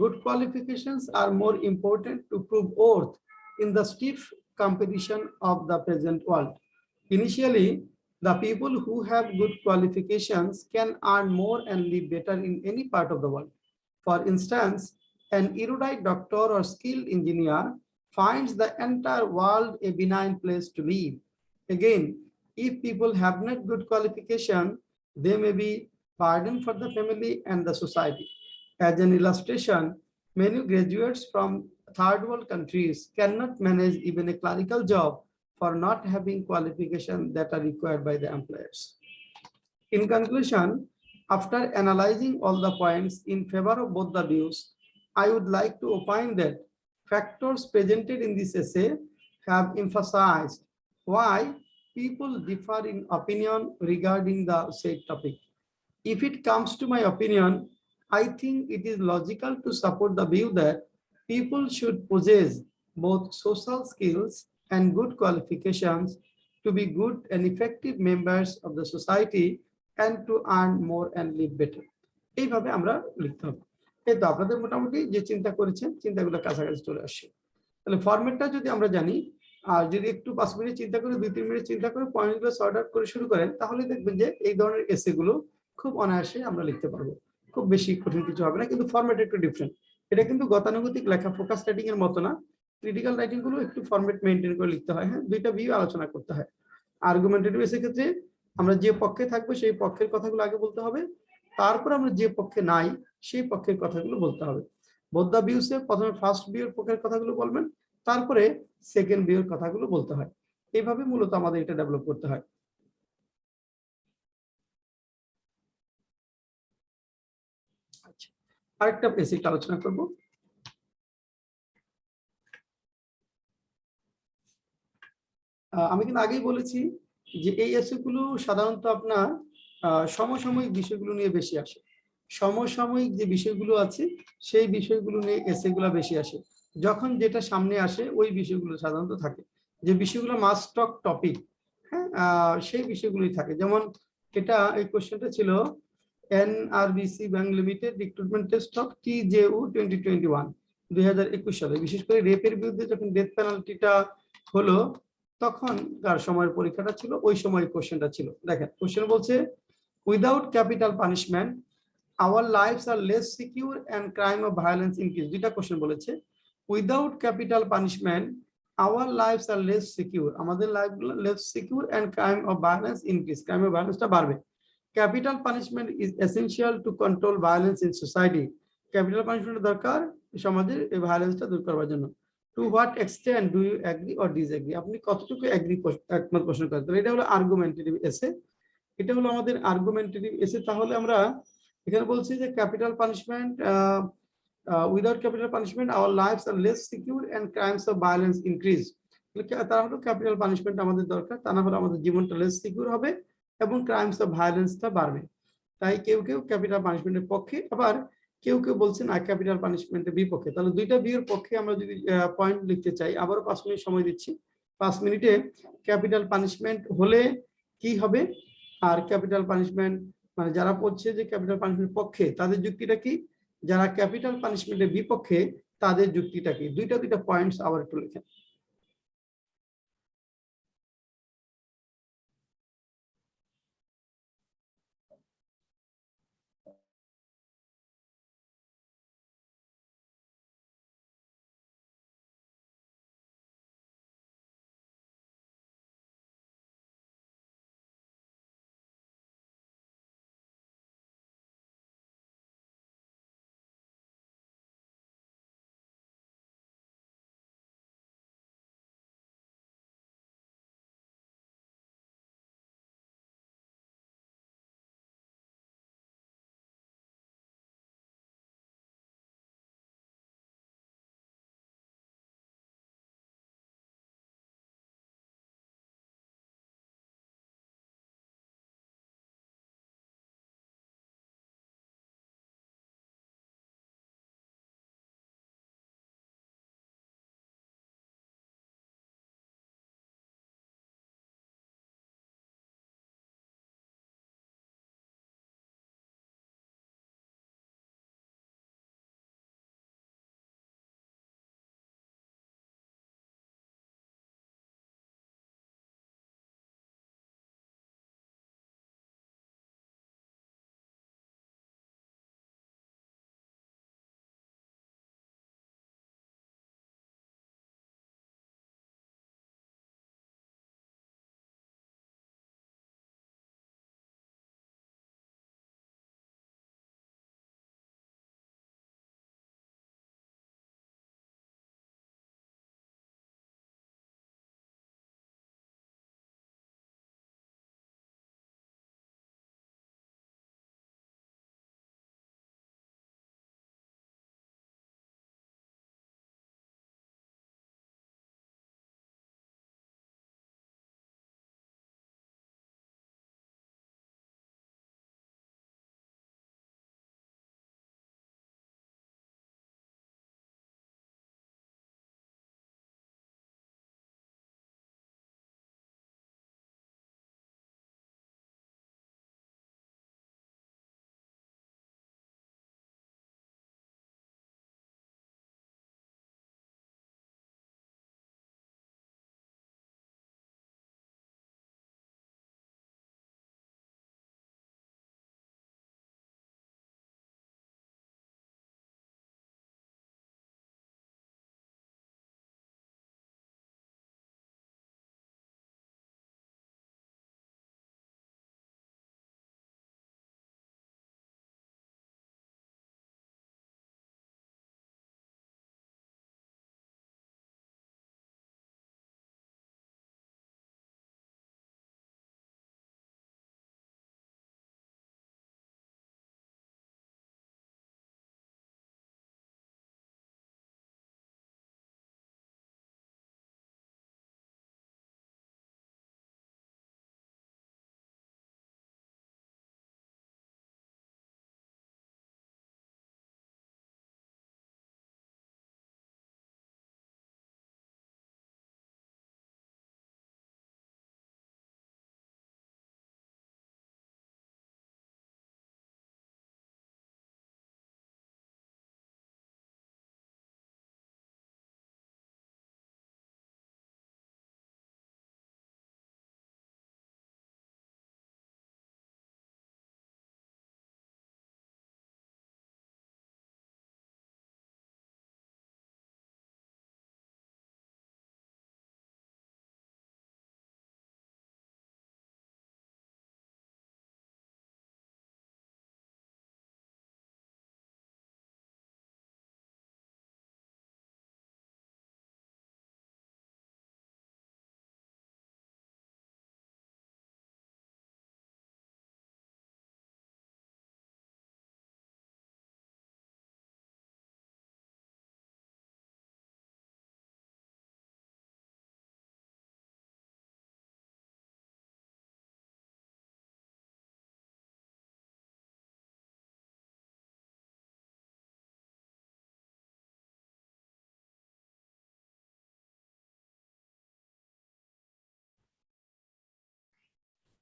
Speaker 1: good qualifications are more important to prove worth in the stiff competition of the present world. Initially, the people who have good qualifications can earn more and live better in any part of the world. For instance, an erudite doctor or skilled engineer finds the entire world a benign place to live. Again, if people have not good qualification, they may be burden for the family and the society. As an illustration, many graduates from third world countries cannot manage even a clerical job for not having qualifications that are required by the employers. In conclusion, after analyzing all the points in favor of both the views, I would like to opine that factors presented in this essay have emphasized why people differ in opinion regarding the said topic. If it comes to my opinion, I think it is logical to support the view that people should possess both social skills and good qualifications to be good and effective members of the society and to earn more and live better. এইভাবে আমরা লিখতে হবে। এই তো আপনাদের মোটামুটি যে চিন্তা করেছেন, চিন্তাগুলো কাছাকাছি চলে আসছে। তাহলে ফরম্যাটটা যদি আমরা জানি, আর যদি একটু 5 মিনিট চিন্তা করে, 2-3 মিনিট চিন্তা করে পয়েন্টগুলো সর্ট আউট করে শুরু করেন, তাহলে দেখবেন যে এই ধরনের এসে গুলো খুব অনায়াসে আমরা লিখতে পারবো। খুব বেশি কঠিন কিছু হবে না, কিন্তু ফরম্যাট একটু ডিফারেন্ট। এটা কিন্তু গতানুগতিক লেখা, ফোকাস রাইটিং এর মতো না। ক্রিটিক্যাল রাইটিং গুলো একটু ফরম্যাট মেইনটেইন করে লিখতে হয়। হ্যাঁ, দুইটা ভিউ আলোচনা করতে হয়। আর্গুমেন্টেটিভ এসে ক্ষেত্রে আমরা যে পক্ষে থাকবো সেই পক্ষের কথাগুলো আগে বলতে হবে, তারপর আমরা যে পক্ষে নাই সেই পক্ষের কথাগুলো বলতে হবে। বোথ দ্য ভিউসে প্রথমে ফার্স্ট ভিউর পক্ষের কথাগুলো বলবেন, তারপরে সেকেন্ড ভিউর কথাগুলো বলতে হয়। এইভাবে মূলত আমাদের এটা ডেভেলপ করতে হয়। আচ্ছা, আরেকটা বেসিক আলোচনা করব। আমি কিন্তু আগেই বলেছি যে এই এসে গুলো সাধারণত আপনার সমসাময়িক বিষয়গুলো নিয়ে বেশি আসে। সমসাময়িক যে বিষয়গুলো আছে সেই বিষয়গুলো নিয়ে এসে গুলো বেশি আসে। যখন যেটা সামনে আসে ওই বিষয়গুলো সাধারণত থাকে, যে বিষয়গুলো মাস্ট টক টপিক, হ্যাঁ, সেই বিষয়গুলোই থাকে। যেমন এটা এই কোশ্চেনটা ছিল NRBC bank limited recruitment test of TJU 2021 2021 সালে, বিশেষ করে রেপের বিরুদ্ধে যখন ডেথ পেনাল্টিটা হলো তখন কার সময়ের পরীক্ষাটা ছিল, ওই সময় কোশ্চেনটা ছিল। দেখেন কোশ্চেন বলছে without capital punishment our lives are less secure and crime of violence increase. দুইটা কোশ্চেন বলেছে। Without capital punishment our lives are less secure, আমাদের লাইফগুলো less secure and crime of violence increase, crime of ভায়োলেন্সটা বাড়বে। Capital punishment is essential to control violence in society, capital punishment দরকার সমাজের এই ভায়োলেন্সটা দূর করার জন্য। To what extent do you agree or disagree, আপনি কতটুকু এগ্রি একমত পোষণ করেন। তাহলে এটা হলো আর্গুমেন্টেটিভ এসে, এটা হলো আমাদের আর্গুমেন্টেটিভ এসে। তাহলে আমরা এখানে বলছি যে capital punishment without capital punishment our lives are less secure and crimes of violence increase. তারা হলো ক্যাপিটাল পানিশমেন্ট আমাদের দরকার, তা না হলে আমাদের জীবনটা লেস সিকিউর হবে এবং ক্রাইমস অফ ভায়োলেন্সটা বাড়বে। তাই কেউ কেউ ক্যাপিটাল পানিশমেন্টের পক্ষে, আবার কেউ কেউ বলছেন না ক্যাপিটাল পানিশমেন্টের বিপক্ষে। তাহলে দুইটা ভিউর পক্ষে আমরা যদি পয়েন্ট লিখতে চাই, আবারও 5 মিনিট সময় দিচ্ছি। 5 মিনিটে ক্যাপিটাল পানিশমেন্ট হলে কি হবে, আর ক্যাপিটাল পানিশমেন্ট মানে যারা বলছে যে ক্যাপিটাল পানিশমেন্টের পক্ষে তাদের যুক্তিটা কি, যারা ক্যাপিটাল পানিশমেন্টের বিপক্ষে তাদের যুক্তিটা কি, দুইটা পয়েন্টস আবার একটু লিখেন।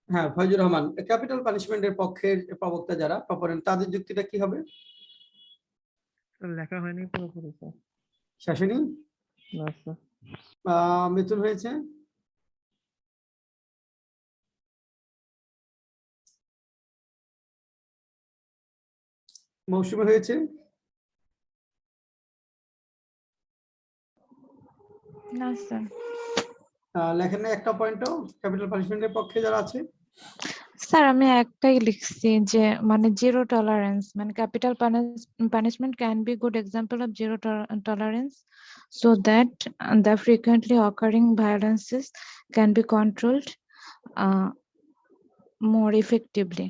Speaker 1: হ্যাঁ, ফয়জুর রহমান, ক্যাপিটাল পানিশমেন্টের পক্ষের প্রবক্তা যারা প্রপোনেন্ট, তাদের যুক্তিটা কি হবে?
Speaker 2: লেখা হয়নি পুরোপুরি স্যার।
Speaker 1: শাসনী,
Speaker 2: না স্যার।
Speaker 1: মিথুন হয়েছে, মৌসুমী হয়েছে,
Speaker 4: না স্যার।
Speaker 1: লেখেন না একটা পয়েন্টও ক্যাপিটাল পানিশমেন্টের পক্ষে যারা আছে?
Speaker 4: স্যার আমি একটাই লিখছি যে মানে জিরো টলারেন্স, মানে capital punishment can be good example of zero tolerance so that the frequently occurring violences can be controlled more effectively.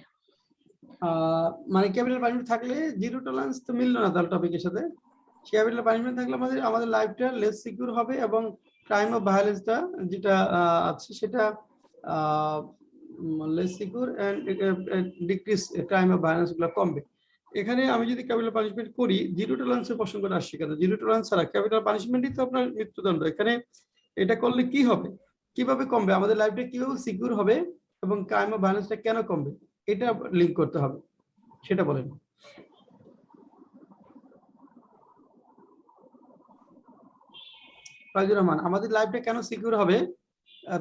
Speaker 1: মানে ক্যাপিটাল পানিশমেন্ট থাকলে জিরো টলারেন্স তো মিললো না তার টপিকের সাথে। ক্যাপিটাল পানিশমেন্ট থাকলে আমাদের লাইফটা লেস সিকিউর হবে এবং ক্রাইম অফ ভায়োলেন্সটা যেটা আছে সেটা less secure and decrease crime of violence গুলো কমবে। এখানে আমি যদি ক্যাপিটাল পানিশমেন্ট করি, জিরো টলারেন্সের প্রসঙ্গটা আসছে কেন? জিরো টলারেন্স ছাড়া ক্যাপিটাল পানিশমেন্টই তো আপনার মৃত্যুদণ্ড। এখানে এটা করলে কি হবে, কিভাবে কমবে, আমাদের লাইফটা কিভাবে সিকিউর হবে এবং ক্রাইম অফ ভায়োলেন্সটা কেন কমবে, এটা লিংক করতে হবে, সেটা বলেন। ফয়জুর রহমান, আমাদের লাইফটা কেন সিকিউর হবে,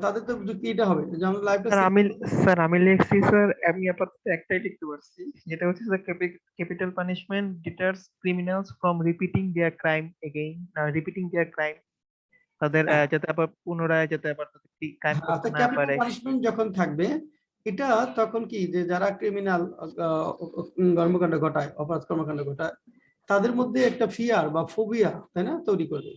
Speaker 1: তাদের তো যুক্তি এটা হবে যে আমাদের লাইফটা
Speaker 2: স্যার আমি লিখছি স্যার, আমি আপাতত একটাই লিখতে পারছি, যেটা হচ্ছে sir capital punishment deters criminals from repeating their crime again, repeating their crime, তাদের যাতে আবার পুনরায় যাতে আবার ক্রাইম করতে না
Speaker 1: ক্যাপিটাল
Speaker 2: পারে।
Speaker 1: পানিশমেন্ট যখন থাকবে, এটা তখন কি যে যারা ক্রিমিনাল কর্মকাণ্ড ঘটায়, অপরাধ কর্মকাণ্ড ঘটায়, তাদের মধ্যে একটা ফিয়ার বা ফোবিয়া, তাই না, তৈরি করবে।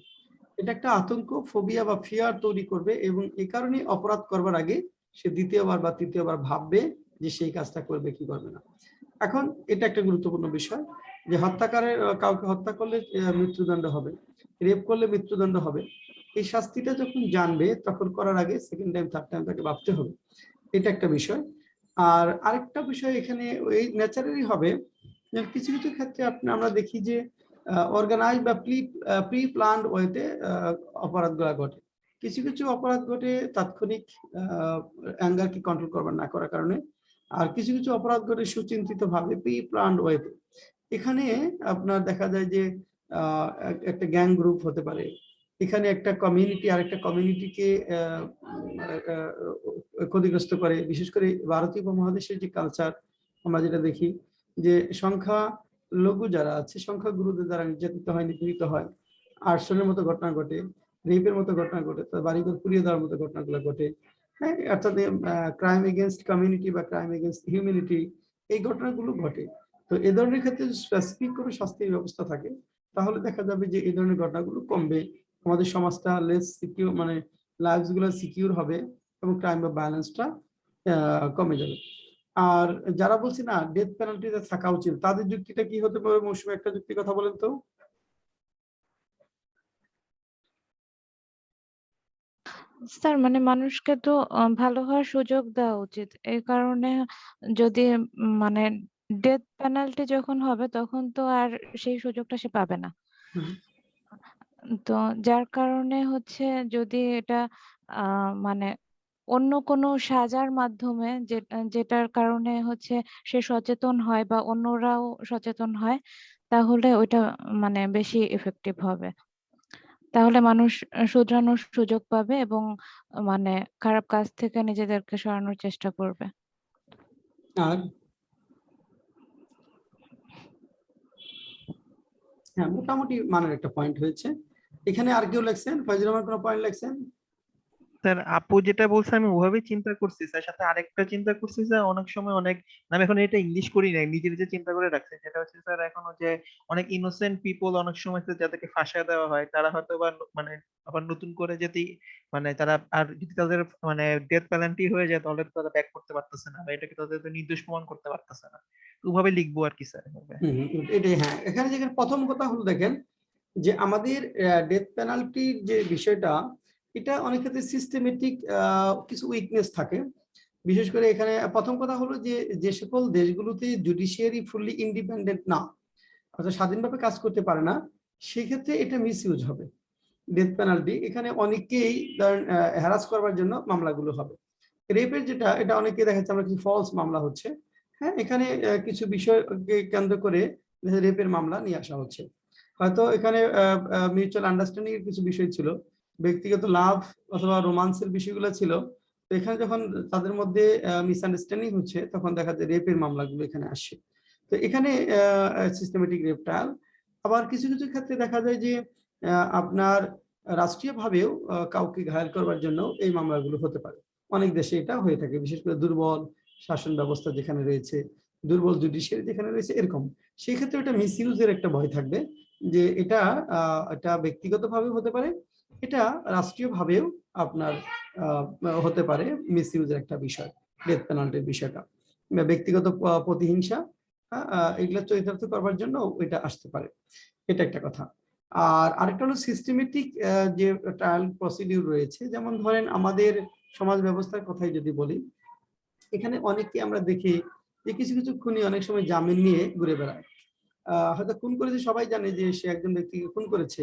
Speaker 1: এটা একটা আতঙ্ক, ফোবিয়া বা ফিয়ার তৈরি করবে এবং এই কারণে অপরাধ করবার আগে সে দ্বিতীয়বার বা তৃতীয়বার ভাববে যে সেই কাজটা করবে কি করবে না। এখন এটা একটা গুরুত্বপূর্ণ বিষয় যে হত্যাকারের কাউকে হত্যা করলে মৃত্যুদণ্ড হবে, রেপ করলে মৃত্যুদণ্ড হবে। এই শাস্তিটা যখন জানবে তখন করার আগে সেকেন্ড টাইম থার্ড টাইম তাকে ভাবতে হবে, এটা একটা বিষয়। আর আরেকটা বিষয় এখানে এই ন্যাচারালি হবে যে কিছু কিছু ক্ষেত্রে আমরা দেখি যে অর্গানাইজ বা প্রি প্ল্যান্ড ওয়েতে অপরাধগুলো ঘটে। কিছু কিছু অপরাধ ঘটে তাৎক্ষণিক অ্যাঙ্গারকে কন্ট্রোল করবার না করার কারণে, আর কিছু কিছু অপরাধ ঘটে সুচিন্তিত ভাবে প্রি প্ল্যান্ড ওয়েতে। এখানে আপনার দেখা যায় যে একটা গ্যাং গ্রুপ হতে পারে, এখানে একটা কমিউনিটি আর একটা কমিউনিটিকে ক্ষতিগ্রস্ত করে। বিশেষ করে ভারতীয় উপমহাদেশের যে কালচার আমরা যেটা দেখি যে সংখ্যা লঘু যারা আছে, সংখ্যা গুরুদের দ্বারা নির্যাতিত হয়, নিপীড়িত হয়, আর্সনের মতো ঘটনা ঘটে, রেপের মতো ঘটনা ঘটে, তার বাড়িঘর পুড়িয়ে দেওয়ার মতো ঘটনাগুলো ঘটে। হ্যাঁ, অর্থাৎ ক্রাইম এগেনস্ট কমিউনিটি বা ক্রাইম এগেনস্ট হিউম্যানিটি, এই ঘটনাগুলো ঘটে। তো এ ধরনের ক্ষেত্রে স্পেসিফিক করে শাস্তির ব্যবস্থা থাকে, তাহলে দেখা যাবে যে এই ধরনের ঘটনাগুলো কমবে, আমাদের সমাজটা লেস সিকিউর, মানে লাইফস গুলো সিকিউর হবে এবং ক্রাইম বা ভায়োলেন্সটা কমে যাবে। আর যারা বলছে না ডেথ পেনাল্টিতে থাকা উচিত, তাদের যুক্তিটা কি হতে পারে? মৌসুমী, একটা যুক্তির কথা বলেন তো।
Speaker 4: স্যার মানে মানুষকে তো ভালো হওয়ার সুযোগ দেওয়া উচিত। এই কারণে যদি মানে ডেথ পেনাল্টি যখন হবে তখন তো আর সেই সুযোগটা সে পাবে না। তো যার কারণে হচ্ছে যদি এটা মানে অন্য কোনো সাজার মাধ্যমে যেটার কারণে হচ্ছে সে সচেতন হয় বা অন্যরাও সচেতন হয়, তাহলে ওইটা মানে বেশি এফেক্টিভ হবে। তাহলে মানুষ শুধরানোর সুযোগ পাবে এবং মানে খারাপ কাজ থেকে নিজেদেরকে সরানোর চেষ্টা করবে।
Speaker 1: আর হ্যাঁ, মোটামুটি মানের একটা পয়েন্ট হয়েছে। এখানে আর কেউ লেখছেন? ফয়জুর রহমান কোনো পয়েন্ট লেখছেন?
Speaker 2: স্যার আপু যেটা বলছে আমি ওভাবেই চিন্তা করছি স্যার, সাথে আরেকটা চিন্তা করছি স্যার, অনেক সময় অনেক, আমি এখন এটা ইংলিশ করি নাই, নিজে নিজে চিন্তা করে রাখছি, যেটা হচ্ছে স্যার এখনো যে অনেক ইনোসেন্ট পিপল অনেক সময় স্যার যাদেরকে ফাঁসায় দেওয়া হয়, তারা হয়তো বা মানে আবার নতুন করে যদি মানে তারা আর যদি তাদের মানে ডেথ পেনাল্টি হয়ে যায় তাহলে তো তারা ব্যাক করতে পারতেছে না, বা এটাকে তাদের তো নির্দোষ প্রমাণ করতে পারতেছে না। তো ওভাবে লিখবো আর কি স্যার এভাবে।
Speaker 1: এটাই। হ্যাঁ, এখানে যেখানে প্রথম কথা হলো দেখেন যে আমাদের ডেথ পেনাল্টির যে বিষয়টা, এটা অনেক ক্ষেত্রে সিস্টেমেটিক কিছু উইকনেস থাকে। বিশেষ করে এখানে প্রথম কথা হলো যে যে সকল দেশগুলোতে জুডিশিয়ারি ফুললি ইন্ডিপেন্ডেন্ট না, অর্থাৎ স্বাধীনভাবে কাজ করতে পারে না, সেক্ষেত্রে এটা মিস ইউজ হবে ডেথ পেনাল্টি। এখানে অনেকেই ধরেন হ্যারাস করবার জন্য মামলাগুলো হবে। রেপের যেটা, এটা অনেকে দেখা যাচ্ছে আমরা কিছু ফলস মামলা হচ্ছে, হ্যাঁ, এখানে কিছু বিষয়কে কেন্দ্র করে রেপের মামলা নিয়ে আসা হচ্ছে। হয়তো এখানে মিউচুয়াল আন্ডারস্ট্যান্ডিং এর কিছু বিষয় ছিল, ব্যক্তিগত লাভ অথবা রোমান্সের বিষয়গুলো ছিল। তো এখানে যখন তাদের মধ্যে মিসআন্ডারস্ট্যান্ডিং হচ্ছে, তখন দেখা যায় রেপের মামলাগুলো এখানে আসে। তো এখানে সিস্টেমেটিক রেপ ট্রায়াল। আবার কিছু কিছু ক্ষেত্রে দেখা যায় যে আপনার রাষ্ট্রীয়ভাবেও কাউকে ঘায়েল করবার জন্য এই মামলাগুলো হতে পারে। অনেক দেশে এটা হয়ে থাকে, বিশেষ করে দুর্বল শাসন ব্যবস্থা যেখানে রয়েছে, দুর্বল জুডিশিয়ারি যেখানে রয়েছে, এরকম সেই ক্ষেত্রে এটা মিসইউজের একটা ভয় থাকবে, যে এটা ব্যক্তিগতভাবে হতে পারে, এটা রাষ্ট্রীয়ভাবেও আপনার হতে পারে মিসইউজের একটা বিষয়, ডেথ পেনাল্টির বিষয়টা, ব্যক্তিগত প্রতিহিংসা, এগুলো চরিতার্থ করবার জন্য এটা আসতে পারে, এটা একটা কথা। আর আরেকটা হলো সিস্টেমেটিক যে ট্রায়াল প্রসিডিউর রয়েছে, যেমন ধরেন আমাদের সমাজ ব্যবস্থার কথাই যদি বলি, এখানে অনেককে আমরা দেখি যে কিছু কিছু খুনি অনেক সময় জামিন নিয়ে ঘুরে বেড়ায়। হয়তো খুন করেছে, সবাই জানে যে সে একজন ব্যক্তিকে খুন করেছে,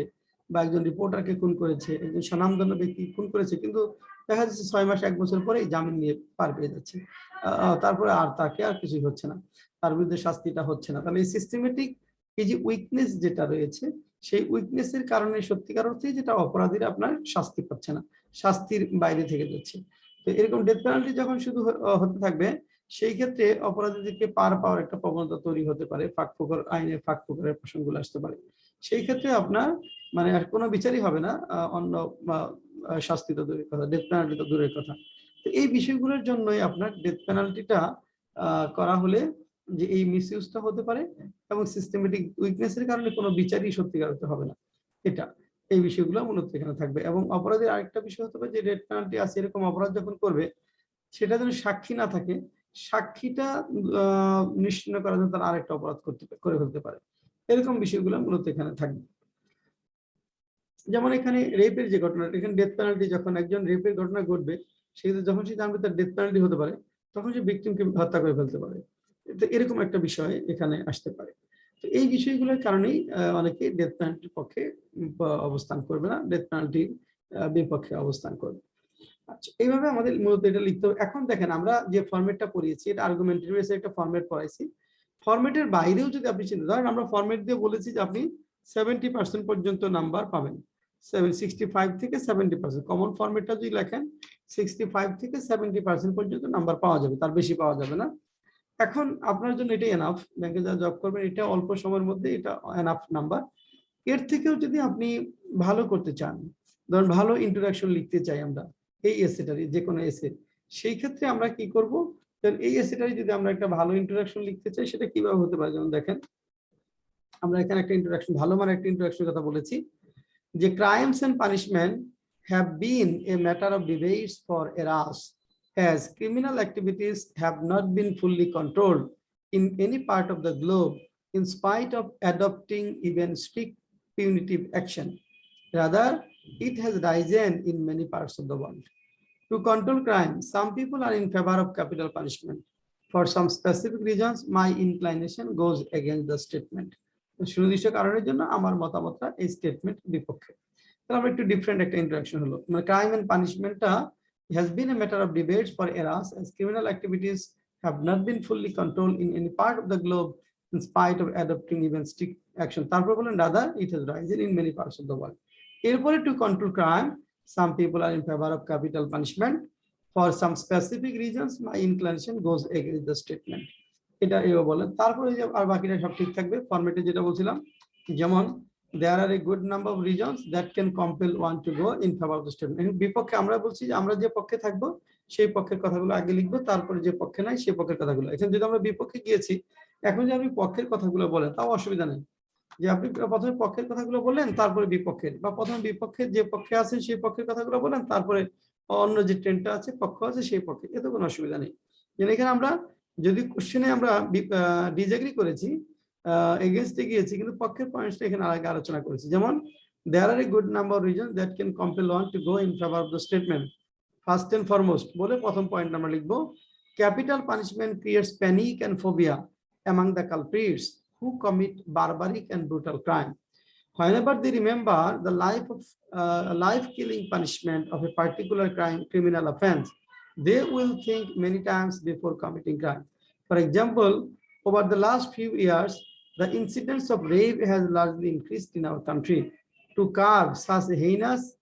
Speaker 1: বা একজন রিপোর্টারকে খুন করেছে, একজন স্বনামধন্য ব্যক্তি খুন করেছে, কিন্তু দেখা যাচ্ছে 6 মাস 1 বছর পরেই জামিন নিয়ে পার পেয়ে যাচ্ছে। তারপরে আর তাকে আর কিছুই হচ্ছে না, তার বিরুদ্ধে শাস্তিটা হচ্ছে না। তাহলে এই সিস্টেমেটিক এই যে উইকনেস যেটা রয়েছে, সেই উইকনেসের কারণে সত্যিকার অর্থেই যেটা অপরাধীরা আপনার শাস্তি পাচ্ছে না, শাস্তির বাইরে থেকে যাচ্ছে। তো এরকম ডেথ পেনাল্টি যখন শুধু হতে থাকবে, সেই ক্ষেত্রে অপরাধীদেরকে পার পাওয়ার একটা প্রবণতা তৈরি হতে পারে, ফাঁকফোকর আইনের ফাঁকফোকরের প্রসঙ্গগুলো আসতে পারে। সেই ক্ষেত্রে আপনার মানে আর কোনো বিচারই হবে না, অন্য শাস্তি তো দূরের কথা, ডেথ পেনাল্টি তো দূরের কথা। তো এই বিষয়গুলোর জন্যই আপনার ডেথ পেনাল্টিটা করা হলে যে এই মিসইউজটা হতে পারে, এবং সিস্টেমেটিক উইকনেসের কারণে কোনো বিচারই সত্যিকার হতে হবে না, এটা এই বিষয়গুলো মূলত এখানে থাকবে। এবং অপরাধের আরেকটা বিষয় হতে পারে যে ডেথ পেনাল্টি আছে, এরকম অপরাধ যখন করবে, সেটা যেন সাক্ষী না থাকে, সাক্ষীটা নিশ্চিন্ন করার জন্য তার আরেকটা অপরাধ করে ফেলতে পারে, এরকম বিষয়গুলো মূলত এখানে থাকবে। যেমন এখানে রেপের যে ঘটনা, এখানে ডেথ পেনাল্টি, যখন একজন রেপের ঘটনা ঘটবে, সেক্ষেত্রে যখন সে জানবে তার ডেথ পেনাল্টি হতে পারে, তখন সে ভিকটিমকে হত্যা করে ফেলতে পারে। তো এরকম একটা বিষয় এখানে আসতে পারে। তো এই বিষয়গুলোর কারণেই অনেকে ডেথ পেনাল্টির পক্ষে অবস্থান করবে না, ডেথ পেনাল্টির বিপক্ষে অবস্থান করবে। আচ্ছা, এইভাবে আমাদের মূলত এটা লিখতে হবে। এখন দেখেন আমরা যে ফরম্যাটটা পড়িয়েছি, এটা আর্গুমেন্টারি বেসে একটা ফরম্যাট পড়াইছি। ফরম্যাটের বাইরেও যদি আপনি চিন্তা করেন, আমরা ফরম্যাট দিয়ে বলেছি যে আপনি 70% পর্যন্ত নাম্বার পাবেন, 65 থেকে 70%। কমন ফরম্যাটটা যদি লেখেন 65 থেকে 70% পর্যন্ত নাম্বার পাওয়া যাবে, তার বেশি পাওয়া যাবে না। এখন আপনার জন্য এটাই এনাফ, ব্যাংকে যা জব করবেন এটা অল্প সময়ের মধ্যে এটা এনাফ নাম্বার। এর থেকেও যদি আপনি ভালো করতে চান, ধরুন ভালো ইন্ট্রোডাকশন লিখতে চাই আমরা এই এসেটারি, যে কোনো এসে, সেই ক্ষেত্রে আমরা কি করব, এই এসেটারি যদি আমরা একটা ভালো ইন্ট্রোডাকশন লিখতে চাই, সেটা কিভাবে হতে পারে, যেমন দেখেন আমরা এখানে একটা ইন্ট্রোডাকশন, ভালো মানে একটা ইন্ট্রোডাকশনের কথা বলেছি, যে crimes and punishment have been a matter of debates for eras, as criminal activities have not been fully controlled in any part of the globe in spite of adopting even strict punitive action. Rather, it has risen in many parts of the world. To control crime, some people are in favor of capital punishment. For some specific reasons, my inclination goes against the statement. সুনির্দিষ্ট কারণের জন্য আমার মতামতটা এই statement বিপক্ষে। তাহলে আমরা একটু ডিফারেন্ট একটা ইন্টারাকশন হলো, মানে ক্রাইম এন্ড পানিশমেন্টটা has been a matter of debates for eras, as criminal activities have not been fully controlled in any part of the globe in spite of adopting even strict action. তারপর বলেন rather it has risen in many parts of the world. এরপরে to control crime, some people are in favor of capital punishment. For some specific reasons, my inclination goes against the statement. এটা এও বলেন। তারপরে যে আর বাকিটা সব ঠিক থাকবে, ফরম্যাটে যেটা বলছিলাম, যেমন there are a good number of reasons that can compel one to go in favor of the statement. বিপক্ষে আমরা বলছি যে আমরা যে পক্ষে থাকবো সেই পক্ষের কথাগুলো আগে লিখবো, তারপরে যে পক্ষে নাই সেই পক্ষের কথাগুলো। এখন যদি আমরা বিপক্ষে গিয়েছি, এখন যদি আপনি পক্ষের কথাগুলো বলেন তাও অসুবিধা নেই, যে আপনি প্রথমে পক্ষের কথাগুলো বললেন তারপরে বিপক্ষের, বা প্রথমে বিপক্ষের যে পক্ষে আছেন সেই পক্ষের কথাগুলো বলেন, তারপরে অন্য যে ট্রেনটা আছে পক্ষ আছে সেই পক্ষে, এতে কোনো অসুবিধা নেই। এখানে আমরা যদি কোশ্চেনে আমরা ডিসএগ্রি করেছি, এগেইনস্টে গিয়েছি, কিন্তু পক্ষের পয়েন্টসটা এখানে আগে আলোচনা করেছি। যেমন there are a good number of reasons that can compel one to go in favor of the statement. First and foremost বলে প্রথম পয়েন্ট আমরা লিখবো, capital punishment creates panic and phobia among the culprits who commit barbaric and brutal crime. Whenever they remember the life killing punishment of a particular criminal offense, They will think many times before committing crime. For example, over the last few years, the incidence of rape has largely increased in our country. To curb such heinous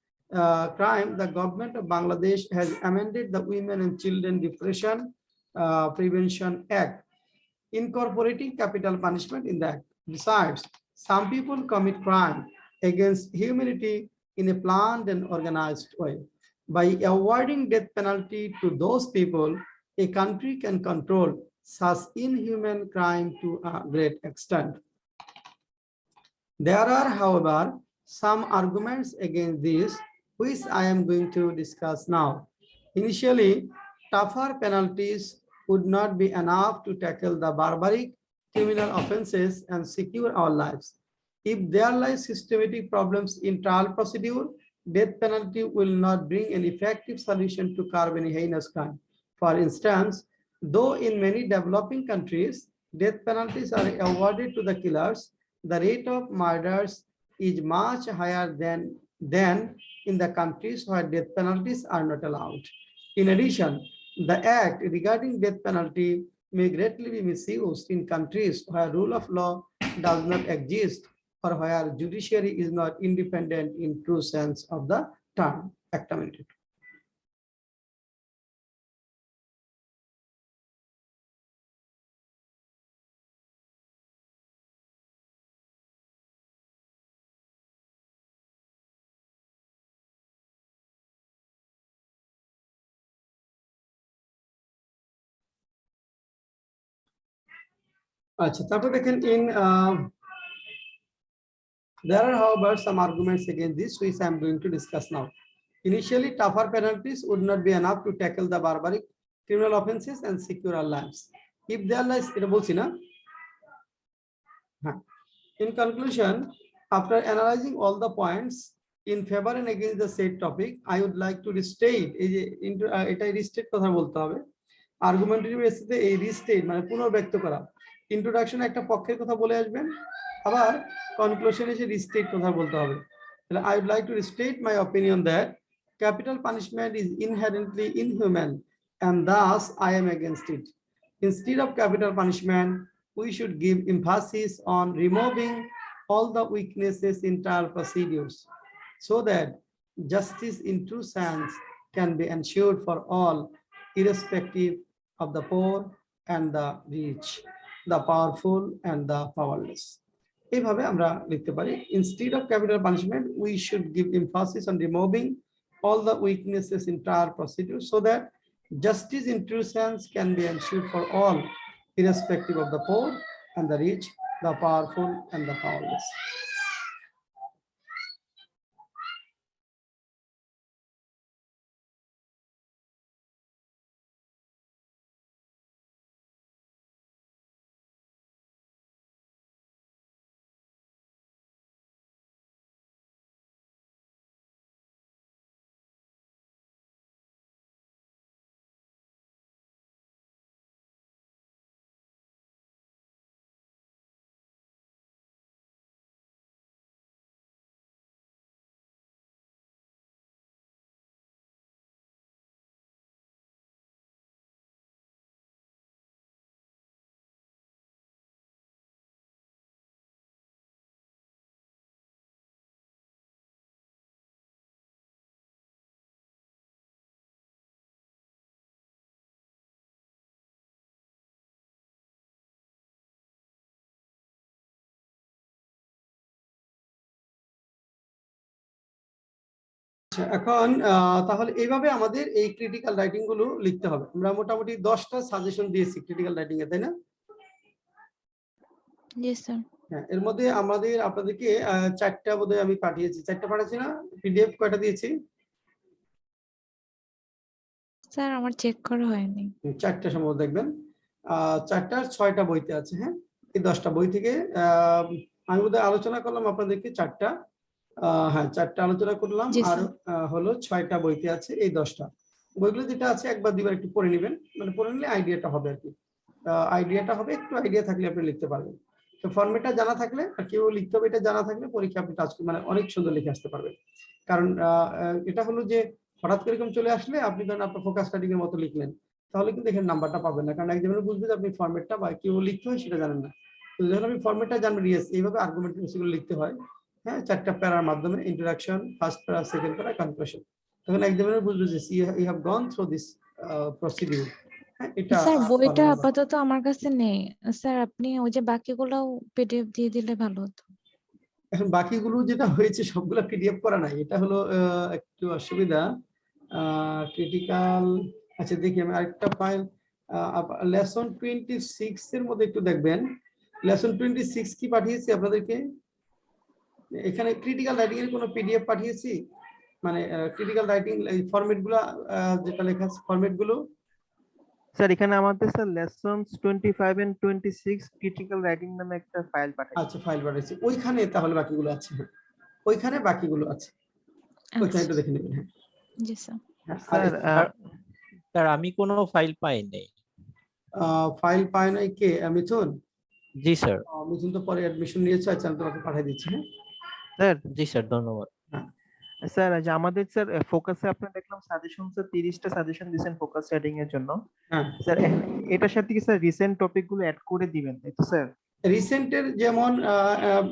Speaker 1: crime, the government of Bangladesh has amended the Women and Children Depression Prevention Act, incorporating capital punishment in the act. Besides, some people commit crime against humanity in a planned and organized way. By awarding death penalty to those people, a country can control such inhuman crime to a great extent. There are, however, some arguments against this, which I am going to discuss now. Initially, tougher penalties would not be enough to tackle the barbaric criminal offenses and secure our lives. If there lie systematic problems in trial procedure, death penalty will not bring an effective solution to curb any heinous crime. For instance, though in many developing countries, death penalties are awarded to the killers, the rate of murders is much higher than in the countries where death penalties are not allowed. In addition, the act regarding death penalty may greatly be misused in countries where rule of law does not exist or where judiciary is not independent in true sense of the term. একটা minute. আচ্ছা, তারপর দেখেন there are, however, some arguments against this, which I am going to discuss now. Initially, tougher penalties would not be enough to tackle the barbaric criminal offenses and secure our lives. If there lies, in conclusion, after analyzing all the points in favor and against the said topic, I would like to restate, argumentary basis এই restate মানে পুনর্ব্যক্ত করা। ইন্ট্রোডাকশনে একটা পক্ষের কথা বলে আসবেন, আবার কনক্লুশনে এসে রিস্টেট কথা বলতে হবে। তাহলে I would like to restate my opinion that capital punishment is inherently inhuman and thus I am against it. Instead of capital punishment, we should give emphasis on removing all the weaknesses in trial procedures so that justice in true sense can be ensured for all, irrespective of the poor and the rich, the powerful and the powerless. এইভাবে আমরা লিখতে পারি, instead of capital punishment, we should give emphasis on removing all the weaknesses in trial procedures so that justice in true sense can be ensured for all, irrespective of the poor and the rich, the powerful and the powerless. এখন তাহলে এইভাবে আমাদের এই critical writing গুলো লিখতে হবে। আমরা মোটামুটি 10টা সাজেশন দিয়েছি ক্রিটিক্যাল রাইটিং এ, তাই না?
Speaker 4: জি স্যার।
Speaker 1: হ্যাঁ, এর মধ্যে আপনাদেরকে 4টা বোধহয় আমি পাঠিয়েছি। 4টা পাঠাচ্ছি না? পিডিএফ কয়টা দিয়েছি?
Speaker 4: স্যার আমার চেক করা হয়নি।
Speaker 1: 4টা সম্ভবত দেখবেন। 4টার 6টা বইতে আছে। হ্যাঁ, এই 10টা বই থেকে আমি বোধহয় আলোচনা করলাম আপনাদেরকে 4টা। হ্যাঁ, 4টা আলোচনা করলাম আর হলো 6টা বইতে আছে এই 10টা। বইগুলো যেটা আছে একবার দুইবার একটু পড়ে নেবেন, মানে পড়ে নিলে আইডিয়াটা হবে আর কি। আইডিয়াটা হবে, একটু আইডিয়া থাকলে আপনি লিখতে পারবেন। তো ফরম্যাটটা জানা থাকলে আর কেউ লিখতে হবে এটা জানা থাকলে পরীক্ষা আপনি টাচ মানে অনেক সুন্দর লিখে আসতে পারবেন। কারণ এটা হলো যে হঠাৎ করে এরকম চলে আসলে আপনি ধরেন আপনার ফোকাস স্টাডিং এর মতো লিখলেন, তাহলে কিন্তু এখানে নাম্বারটা পাবেন না, কারণ এক্সামিনার বুঝবে যে আপনি ফরম্যাটটা বা কেউ লিখতে হয় সেটা জানেন না। তো যখন আপনি ফরম্যাটটা জানবেন, ইয়েস এইভাবে আর্গুমেন্ট সেগুলো লিখতে হয়, হ্যাঁ, 4টা প্যারার মাধ্যমে, introduction, first para, second para, conclusion. তখন এক্সামিনার বুঝবে যে you have gone through this procedure. হ্যাঁ, এটা
Speaker 4: স্যার বইটা
Speaker 1: ভালো।
Speaker 4: আপাতত আমার কাছে নেই। স্যার আপনি ওই যে বাকিগুলোও পিডিএফ দিয়ে দিলে ভালো হতো।
Speaker 1: এখন বাকিগুলো যেটা হয়েছে সবগুলো পিডিএফ করা নাই, এটা হলো একটু অসুবিধা। ক্রিটিক্যাল, আচ্ছা দেখি আমি আরেকটা ফাইল, লেসন 26 এর মধ্যে একটু দেখবেন, লেসন 26 কি পাঠিয়েছি আপনাদেরকে? এখানে ক্রিটিক্যাল রাইটিং এর কোনো পিডিএফ পাঠিয়েছি, মানে ক্রিটিক্যাল রাইটিং এই ফরম্যাট গুলো, যেটা লেখা আছে ফরম্যাট গুলো।
Speaker 2: স্যার এখানে আমাদের sir lessons 25 and 26 critical writing নামে একটা ফাইল পাঠাইছি।
Speaker 1: আচ্ছা, ফাইল পাঠিয়েছি, ওইখানে তাহলে বাকিগুলো আছে, হ্যাঁ ওইখানে বাকিগুলো আছে, ওইখানে একটু দেখে নেবেন। হ্যাঁ
Speaker 4: জি স্যার।
Speaker 1: হ্যাঁ, আর
Speaker 2: স্যার
Speaker 3: স্যার আমি কোনো ফাইল পাইনি।
Speaker 1: ফাইল পায় নাই কে? মিথুন?
Speaker 3: জি স্যার।
Speaker 1: মিথুন তো পরে অ্যাডমিশন নিয়েছে, আচ্ছা আমি তোমাকে পাঠিয়ে দিচ্ছি। হ্যাঁ
Speaker 2: স্যার
Speaker 3: জি স্যার, ধন্যবাদ।
Speaker 2: স্যার যে আমাদের স্যার ফোকাসে আপনার দেখলাম সাজেশন স্যার 30টা সাজেশন দিবেন ফোকাস হেডিং এর জন্য।
Speaker 1: হ্যাঁ,
Speaker 2: স্যার এটার সাথে কি স্যার রিসেন্ট টপিক গুলো অ্যাড করে দিবেন, তাই তো স্যার?
Speaker 1: রিসেন্টের যেমন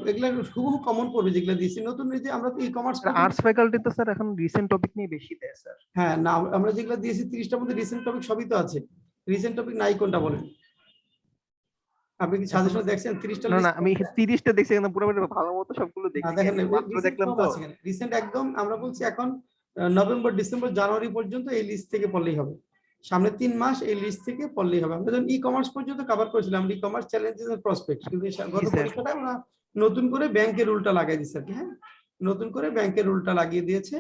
Speaker 1: এগুলা হুবহু কমন পড়বে যেগুলো দিয়েছি, নতুন যে আমরা তো ই কমার্স,
Speaker 2: আর্টস ফ্যাকাল্টি তো স্যার এখন রিসেন্ট টপিক নিয়ে বেশি দেয় স্যার।
Speaker 1: হ্যাঁ না, আমরা যেগুলো দিয়েছি 30টার মধ্যে রিসেন্ট টপিক সবই তো আছে, রিসেন্ট টপিক নাই কোনটা বলেন? আপনি কি সাজেশন দেখছেন 30টা
Speaker 2: না না,
Speaker 1: লিস্ট?
Speaker 2: আমি 30টা দেখছি কিন্তু পুরোপুরি ভালো মতো সবগুলো
Speaker 1: না
Speaker 2: দেখছি,
Speaker 1: দেখেন,
Speaker 2: মাত্র দেখলাম তো।
Speaker 1: রিসেন্ট একদম আমরা বলছি এখন নভেম্বর, ডিসেম্বর, জানুয়ারি পর্যন্ত এই লিস্ট থেকে পড়লেই হবে, সামনে 3 মাস এই লিস্ট থেকে পড়লেই হবে। আমরা যখন ই কমার্স পর্যন্ত কভার করেছিলাম, E commerce challenges and prospect, কিন্তু গত
Speaker 2: জি, স্যার।
Speaker 1: পরীক্ষাটা আমরা নতুন করে ব্যাংকের রুলটা লাগাই দিয়েছি আর কি। হ্যাঁ, নতুন করে ব্যাংকের রুলটা লাগিয়ে দিয়েছে,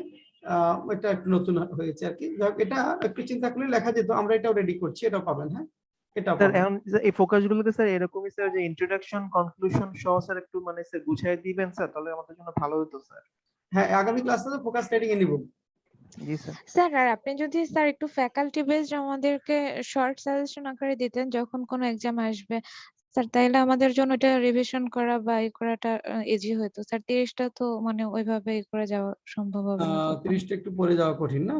Speaker 1: এটা একটু নতুন হয়েছে আর কি। যাক, এটা একটু চিন্তা করলে লেখা যেত, আমরা এটাও রেডি করছি, এটাও পাবেন। হ্যাঁ, এটা
Speaker 2: স্যার
Speaker 1: পাবেন।
Speaker 2: এখন এই ফোকাস গুলোকে স্যার এরকমই স্যার যে ইন্ট্রোডাকশন কনক্লুশন সহ স্যার একটু মানে স্যার গুছিয়ে দিবেন স্যার, তাহলে আমাদের জন্য ভালো হতো স্যার।
Speaker 1: হ্যাঁ, আগামী ক্লাসে তো ফোকাস ট্রেডিং এ নিব।
Speaker 2: জি স্যার।
Speaker 4: স্যার আর আপনি যদি স্যার একটু ফ্যাকাল্টি বেসড আমাদেরকে শর্ট সাজেশন আকারে দিতেন যখন কোনো এক্সাম আসবে স্যার, তাইলে আমাদের জন্য এটা রিভিশন করা বা এই করাটা ইজি হতো স্যার। 30টা তো মানে ওইভাবে করে যাওয়া সম্ভব হবে না তখন।
Speaker 1: 30টা একটু পড়ে যাওয়া কঠিন না?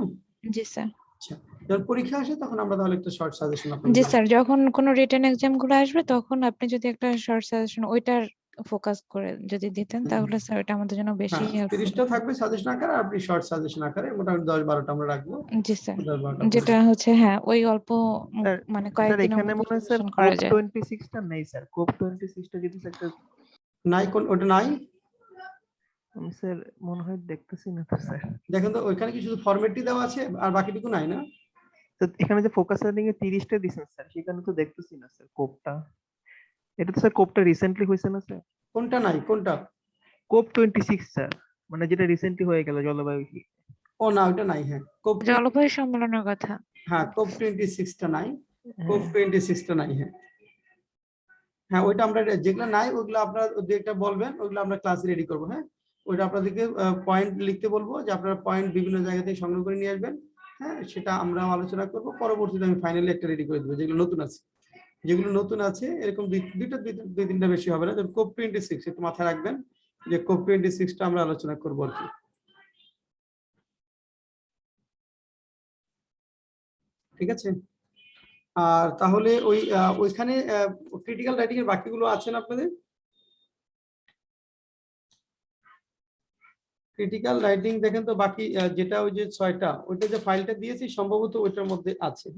Speaker 4: জি স্যার।
Speaker 1: আচ্ছা, যখন পরীক্ষা আসে তখন আমরা তাহলে একটা শর্ট সাজেশন আপনাদের
Speaker 4: জি
Speaker 1: দেব।
Speaker 4: স্যার, যখন কোনো রিটেন এক্সাম গুলো আসবে তখন আপনি যদি একটা শর্ট সাজেশন ওইটার ফোকাস করে যদি দিতেন তাহলে স্যার এটা আমাদের জন্য বেশি
Speaker 1: হ্যাঁ,
Speaker 4: হেল্পফুল
Speaker 1: 30টা থাকবে সাজেশন আকারে, আর আপনি শর্ট সাজেশন আকারে মোটামুটি 10-12টা আমরা রাখবো।
Speaker 4: জি স্যার,
Speaker 1: 10-12টা
Speaker 4: যেটা হচ্ছে হ্যাঁ ওই অল্প
Speaker 2: স্যার
Speaker 4: মানে
Speaker 2: স্যার
Speaker 4: কয়েকদিনের
Speaker 2: এখানে
Speaker 4: মধ্যে
Speaker 2: মনে হয় স্যার
Speaker 4: রিভিশন করা
Speaker 2: কোপ
Speaker 4: যায়।
Speaker 2: 26 টা নেই স্যার, কোপ 26 টা যদি স্যার একটা
Speaker 1: নাই, কোন ওটা নাই?
Speaker 2: আমি স্যার মনে হয় দেখতেছি না তো স্যার।
Speaker 1: দেখেন তো ওইখানে কি শুধু ফরম্যাটই দেওয়া আছে আর বাকিটুকু নাই না?
Speaker 2: স্যার এখানে যে ফোকাস হেডিং এ 30টা দিছেন স্যার, সেখানে তো দেখতেছি না স্যার কোপটা। এটা তো স্যার কোপটা রিসেন্টলি হয়েছে না স্যার?
Speaker 1: কোনটা নাই, কোনটা?
Speaker 2: কোপ 26 স্যার, মানে যেটা রিসেন্টলি হয়ে গেল জলবায়ু।
Speaker 1: ও না, ওটা নাই। হ্যাঁ,
Speaker 4: জলবায়ু সম্মেলনের কথা।
Speaker 1: হ্যাঁ, কোপ 26টা নাই, কোপ
Speaker 2: হ্যাঁ।
Speaker 1: 26টা নাই। হ্যাঁ হ্যাঁ, ওইটা আমরা যেগুলো নাই ওইগুলো আপনারা একটা বলবেন, ওইগুলো আমরা ক্লাসে রেডি করবো। হ্যাঁ, ওইটা আপনাদেরকে পয়েন্ট লিখতে বলবো, যে আপনারা পয়েন্ট বিভিন্ন জায়গা থেকে সংগ্রহ করে নিয়ে আসবেন। হ্যাঁ, সেটা আমরা আলোচনা করবো, পরবর্তীতে আমি ফাইনালি একটা রেডি করে দেবো যেগুলো নতুন আছে। যেগুলো নতুন আছে এরকম দুই তিনটা বেশি হবে না, যেমন কোপ 26 একটু মাথায় রাখবেন, যে কোপ 26টা আমরা আলোচনা করবো আর কি। ঠিক আছে, আর তাহলে ওইখানে ক্রিটিক্যাল রাইটিং এর বাকিগুলো আছে না আপনাদের? ক্রিটিক্যাল রাইটিং দেখেন তো বাকি যেটা ওই যে 6টা, ওইটা যে ফাইলটা দিয়েছি সম্ভবত ওইটার মধ্যে আছে।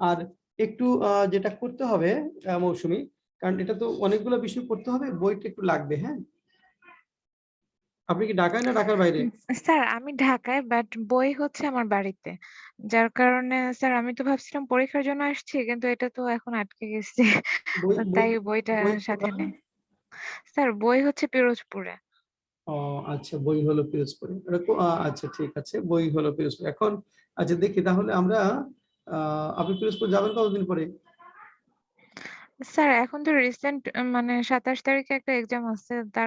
Speaker 1: আর একটু যেটা করতে হবে মৌসুমী, কারণ এটা তো অনেকগুলো বিষয় করতে হবে, বইটা একটু লাগবে। হ্যাঁ, আপনি কি ঢাকায় না ঢাকার বাইরে?
Speaker 4: স্যার আমি ঢাকায়, বাট বই হচ্ছে আমার বাড়িতে। যার কারণে স্যার আমি তো ভাবছিলাম পরীক্ষার জন্য আসছি, কিন্তু এটা তো এখন আটকে গেছে।
Speaker 1: বই বই
Speaker 4: তাই বইটা
Speaker 1: বই
Speaker 4: সাথে
Speaker 1: কোথায়?
Speaker 4: নেই। স্যার বই হচ্ছে পিরোজপুরে।
Speaker 1: ও আচ্ছা, বই হলো পিরোজপুরে। আচ্ছা ঠিক আছে, বই হলো পিরোজপুর এখন। আচ্ছা দেখি তাহলে আমরা, আপনি পিরোজপুর যাবেন কতদিন পরে?
Speaker 4: স্যার এখন তো রিসেন্ট মানে 27 তারিখে একটা এক্সাম আছে, তার